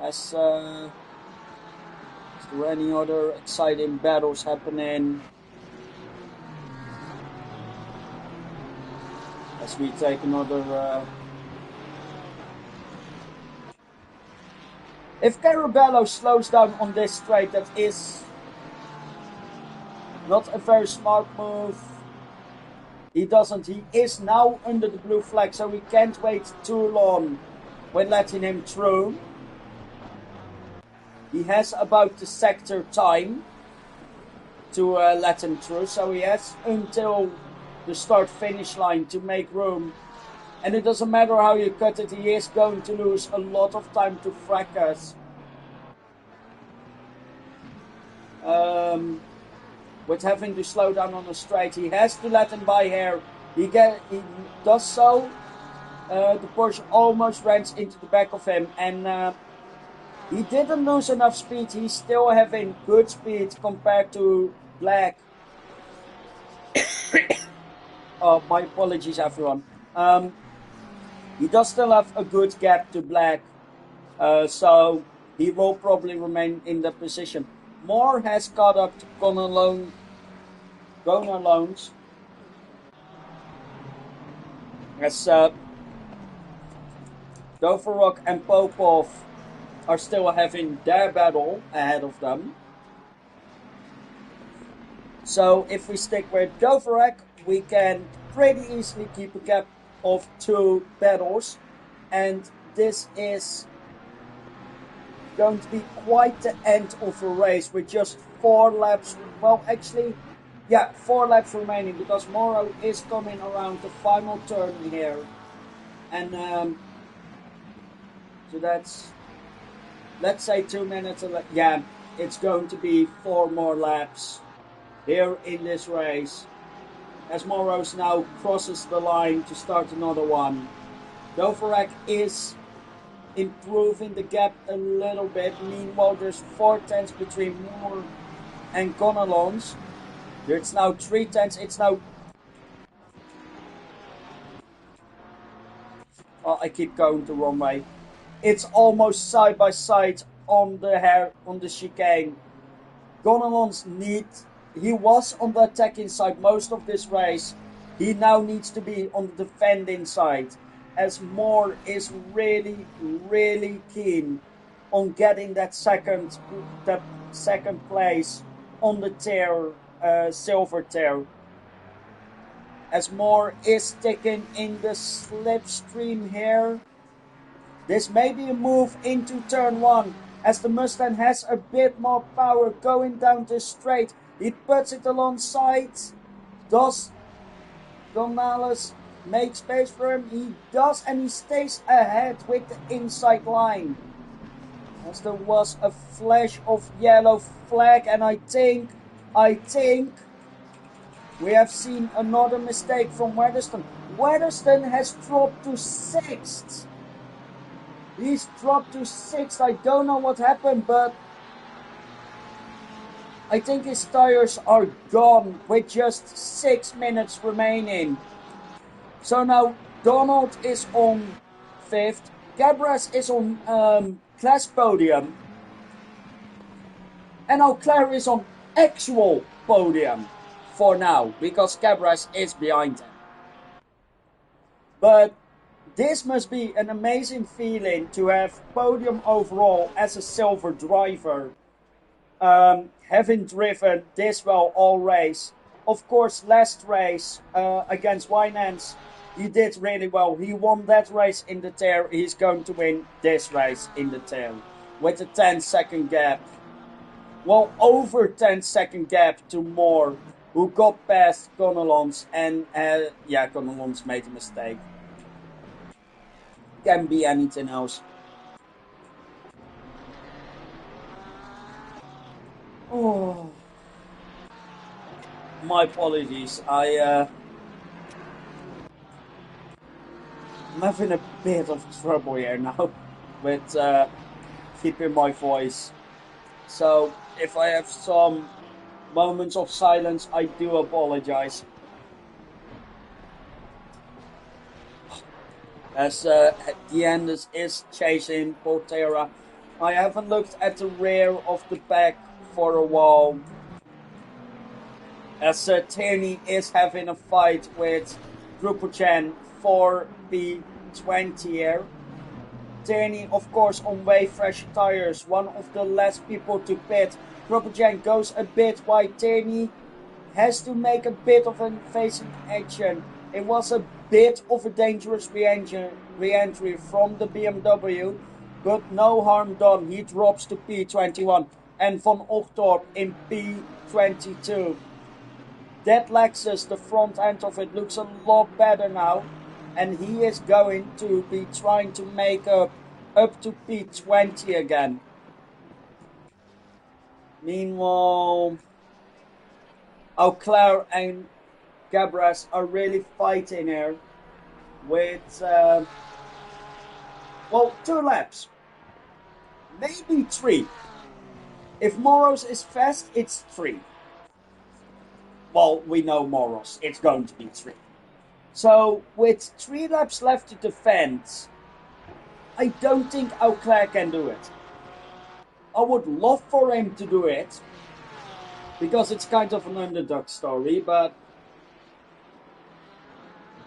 Is there any other exciting battles happening? As we take another... If Caravello slows down on this straight, that is not a very smart move. He doesn't. He is now under the blue flag, so we can't wait too long when letting him through. He has about the sector time to let him through, so he has until the start-finish line to make room. And it doesn't matter how you cut it, he is going to lose a lot of time to Fracas. With having to slow down on the straight, he has to let him by here. He does so. The Porsche almost runs into the back of him, and he didn't lose enough speed. He's still having good speed compared to Black. Oh, my apologies, everyone. He does still have a good gap to Black, so he will probably remain in that position. Moore has caught up to Connellons. As Doverrock and Popov are still having their battle ahead of them. So if we stick with Doverrock, we can pretty easily keep a gap of 2 battles, and this is going to be quite the end of a race with just 4 laps. Well, actually, yeah, 4 laps remaining, because Morrow is coming around the final turn here, and so that's, let's say 2 minutes. Yeah, it's going to be 4 more laps here in this race, as Morrows now crosses the line to start another one. Doverrock is improving the gap a little bit. Meanwhile, there's 4 tenths between Moore and Connellons. It's now 3/10. It's now... Oh, I keep going the wrong way. It's almost side by side on the chicane. Gonalons he was on the attacking side most of this race. He now needs to be on the defending side, as Moore is really, really keen on getting that second place on the tier, silver tier. As Moore is sticking in the slipstream here. This may be a move into turn 1, as the Mustang has a bit more power going down the straight. He puts it alongside. Does Gonzalez make space for him? He does, and he stays ahead with the inside line. As there was a flash of yellow flag, and I think we have seen another mistake from Weatherston. Weatherston has dropped to 6th. He's dropped to 6th. I don't know what happened, but I think his tires are gone with just 6 minutes remaining. So now Donald is on 5th. Gabras is on class podium. And Auclair is on actual podium for now, because Gabras is behind him. But this must be an amazing feeling to have podium overall as a silver driver. Having driven this well all race. Of course, last race against Winans, he did really well. He won that race in the tier. He's going to win this race in the tier with a 10-second gap. Well, over 10-second gap to Moore, who got past Gonalons, and Gonalons made a mistake. Can be anything else. Oh, my apologies. I'm having a bit of trouble here now with keeping my voice. So if I have some moments of silence, I do apologize. As the Andes is chasing Portera. I haven't looked at the rear of the pack for a while. As Tierney is having a fight with Grupochen for P20 here. Tierney, of course, on way fresh tires, one of the last people to pit. Grupochen goes a bit wide. Tierney has to make a bit of a facing action. It was a bit of a dangerous re-entry from the BMW, but no harm done. He drops to P21 and Van Ochtorp in P22. That Lexus, the front end of it, looks a lot better now, and he is going to be trying to make up to P20 again. Meanwhile, Auclair and Gabras are really fighting here with, 2 laps. Maybe 3. If Moros is fast, it's 3. Well, we know Moros. It's going to be 3. So, with 3 laps left to defend, I don't think Auclair can do it. I would love for him to do it, because it's kind of an underdog story, but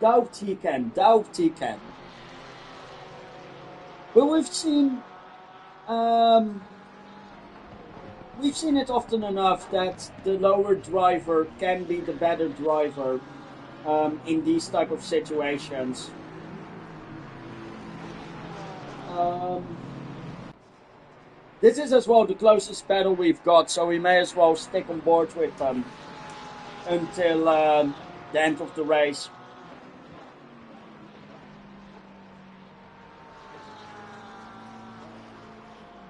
doubt he can. But we've seen it often enough that the lower driver can be the better driver in these type of situations. This is as well the closest battle we've got, so we may as well stick on board with them until the end of the race.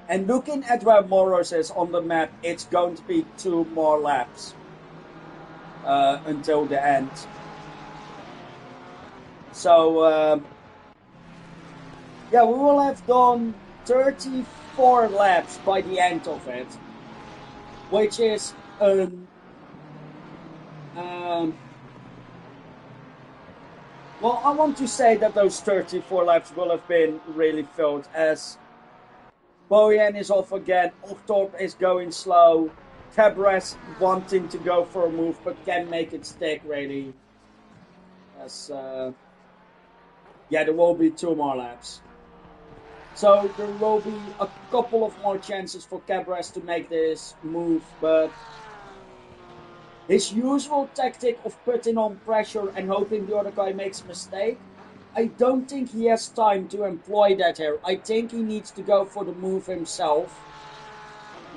And looking at where Moros is on the map, it's going to be 2 more laps until the end. So, we will have done 34 laps by the end of it, which is Well, I want to say that those 34 laps will have been really filled, as Bojan is off again, Ochtorp is going slow, Cabres wanting to go for a move but can't make it stick really. As yeah, there will be 2 more laps. So there will be a couple of more chances for Cabres to make this move, but his usual tactic of putting on pressure and hoping the other guy makes a mistake, I don't think he has time to employ that here. I think he needs to go for the move himself,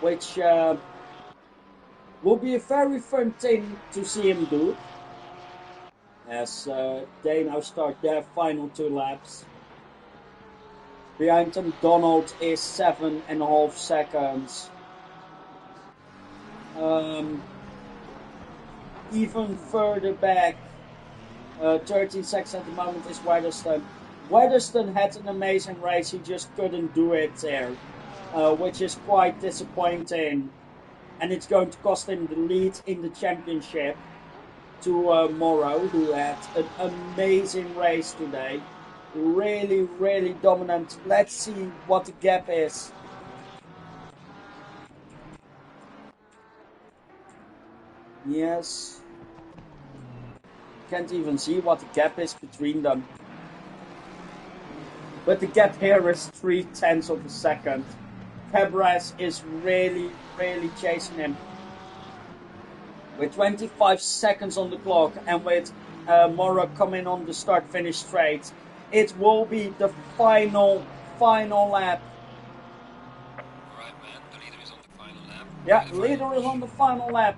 which will be a very fun thing to see him do, as they now start their final 2 laps. Behind them, Donald is 7.5 seconds. Even further back, 13 seconds at the moment, is Weatherston. Weatherston had an amazing race, he just couldn't do it there, which is quite disappointing. And it's going to cost him the lead in the championship to Morrow, who had an amazing race today. Really, really dominant. Let's see what the gap is. Yes. Can't even see what the gap is between them. But the gap here is 0.3 of a second. Cabres is really, really chasing him. With 25 seconds on the clock and with Morrow coming on the start-finish straight, it will be the final lap. Alright, man, the leader is on the final lap. Yeah, leader is on the final lap.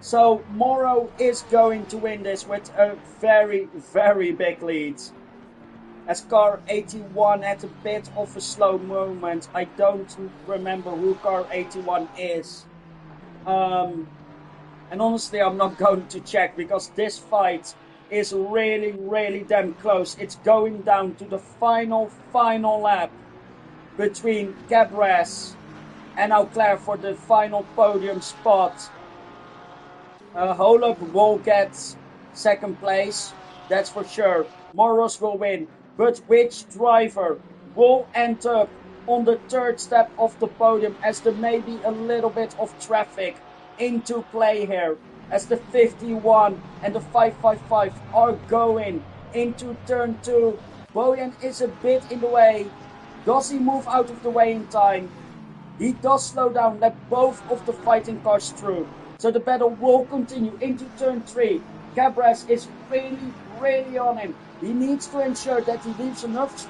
So Morrow is going to win this with a very, very big lead. As car 81 had a bit of a slow moment. I don't remember who car 81 is. And honestly, I'm not going to check, because this fight is really, really damn close. It's going down to the final lap between Cabres and Auclair for the final podium spot. Holub will get 2nd place, that's for sure. Moros will win, but which driver will end up on the 3rd step of the podium, as there may be a little bit of traffic into play here, as the 51 and the 555 are going into turn 2. Bojan is a bit in the way. Does he move out of the way in time? He does slow down, let both of the fighting cars through. So the battle will continue into turn 3. Cabres is really, really on him. He needs to ensure that he leaves enough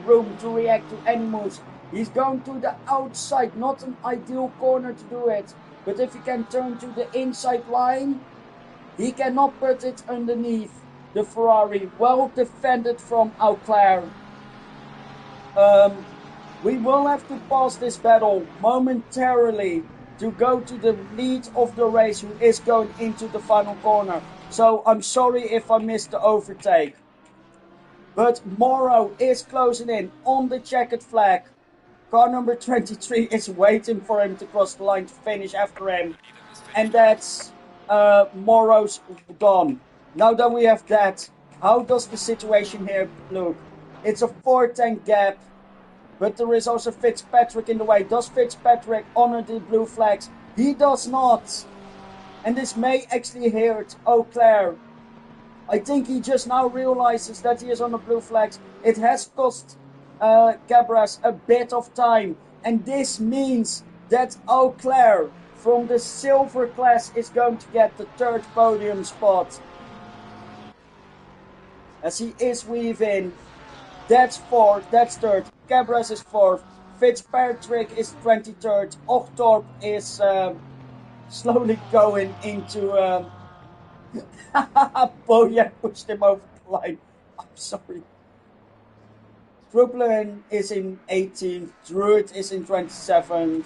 room to react to any moves. He's going to the outside, not an ideal corner to do it. But if he can turn to the inside line, he cannot put it underneath the Ferrari. Well defended from Auclair. We will have to pause this battle momentarily to go to the lead of the race, who is going into the final corner. So I'm sorry if I missed the overtake. But Morrow is closing in on the checkered flag. Car number 23 is waiting for him to cross the line to finish after him. And that's Morrow's gone. Now that we have that, how does the situation here look? It's a 4-10 gap, but there is also Fitzpatrick in the way. Does Fitzpatrick honor the blue flags? He does not. And this may actually hurt Auclair. I think he just now realizes that he is on the blue flags. It has cost Cabres a bit of time. And this means that Auclair from the silver class is going to get the 3rd podium spot. As he is weaving. That's 4th, that's 3rd. Cabres is 4th. Fitzpatrick is 23rd. Ochtorp is slowly going into... Bojan pushed him over the line. I'm sorry. Truplin is in 18th. Druid is in 27th.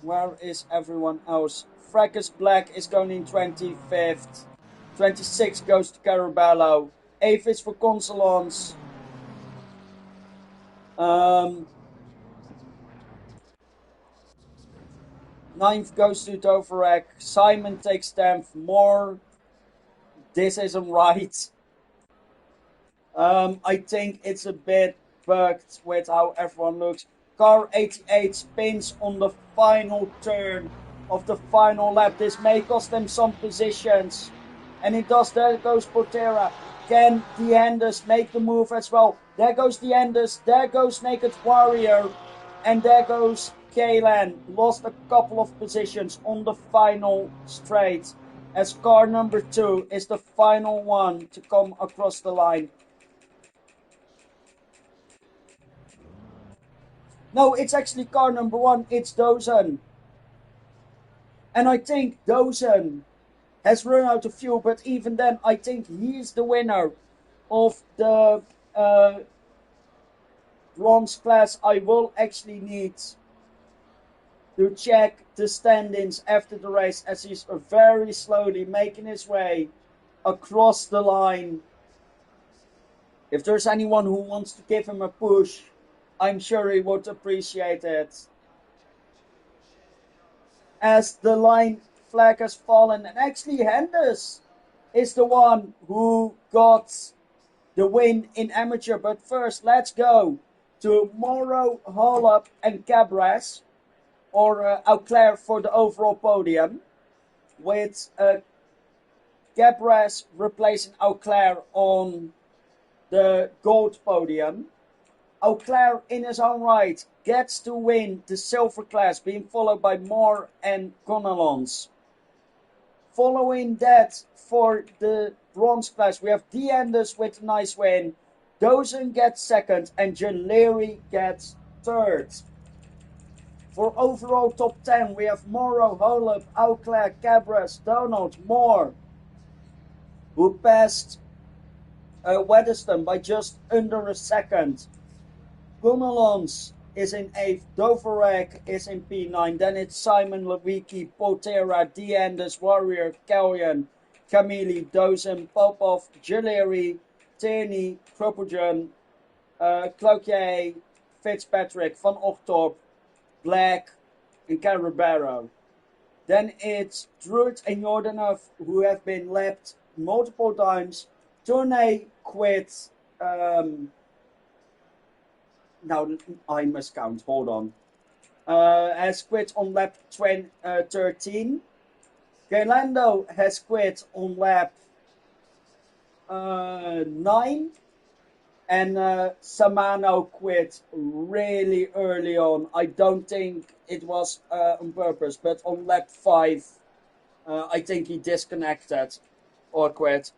Where is everyone else? Fracas Black is going in 25th. 26 goes to Carabello. Avis for Consolons. 9th goes to Doverek. Simon takes 10th. More. This isn't right. I think it's a bit bugged with how everyone looks. Car 88 spins on the final turn of the final lap. This may cost them some positions. And it does. There goes Portera. Can the Enders make the move as well? There goes the Enders. There goes Naked Warrior. And there goes Kaylan. Lost a couple of positions on the final straight. As car number 2 is the final one to come across the line. No, it's actually car number 1. It's Dozen. And I think Dozen has run out of fuel, but even then, I think he is the winner of the bronze class. I will actually need to check the standings after the race as he's very slowly making his way across the line. If there's anyone who wants to give him a push, I'm sure he would appreciate it. As the line flag has fallen, and actually Henders is the one who got the win in amateur. But first, let's go to Morrow, Hollup, and Cabras, or Auclair for the overall podium, with Cabras replacing Auclair on the gold podium. Auclair, in his own right, gets to win the silver class, being followed by Moore and Gonalons. Following that, for the bronze class, we have D. Enders with a nice win. Dozen gets second, and Jaleri gets third. For overall top 10, we have Morrow, Holub, Auclair, Cabras, Donald, Moore, who passed Weatherston by just under a second. Gumelons is in 8th, Doverek is in P9, then it's Simon, Lewicki, Potera, Deanders, Warrior, Kalyan, Camille, Dozen, Popov, Jaleri, Tierney, Kropogen, Cloutier, Fitzpatrick, Van Ochtorp, Black, and Carabero. Then it's Druid and Jordanov, who have been lapped multiple times. Tournay quit. Now I must count. Hold on. Has quit on lap 13. Galando has quit on lap 9. And Samano quit really early on. I don't think it was on purpose, but on lap 5, I think he disconnected or quit.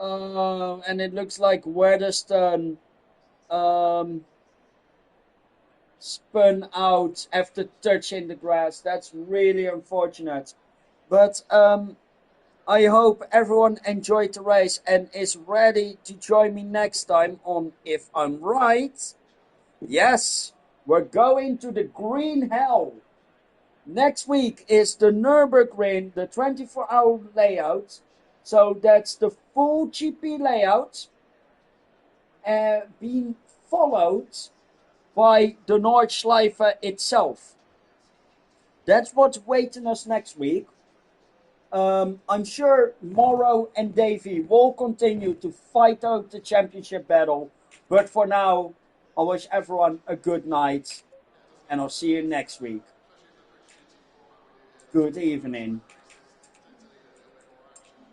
And it looks like Weatherston spun out after touching the grass. That's really unfortunate. But I hope everyone enjoyed the race and is ready to join me next time on If I'm Right. Yes, we're going to the green hell. Next week is the Nürburgring, the 24-hour layout. So that's the full GP layout being followed by the Nordschleife itself. That's what's waiting us next week. I'm sure Morrow and Davey will continue to fight out the championship battle. But for now, I wish everyone a good night. And I'll see you next week. Good evening.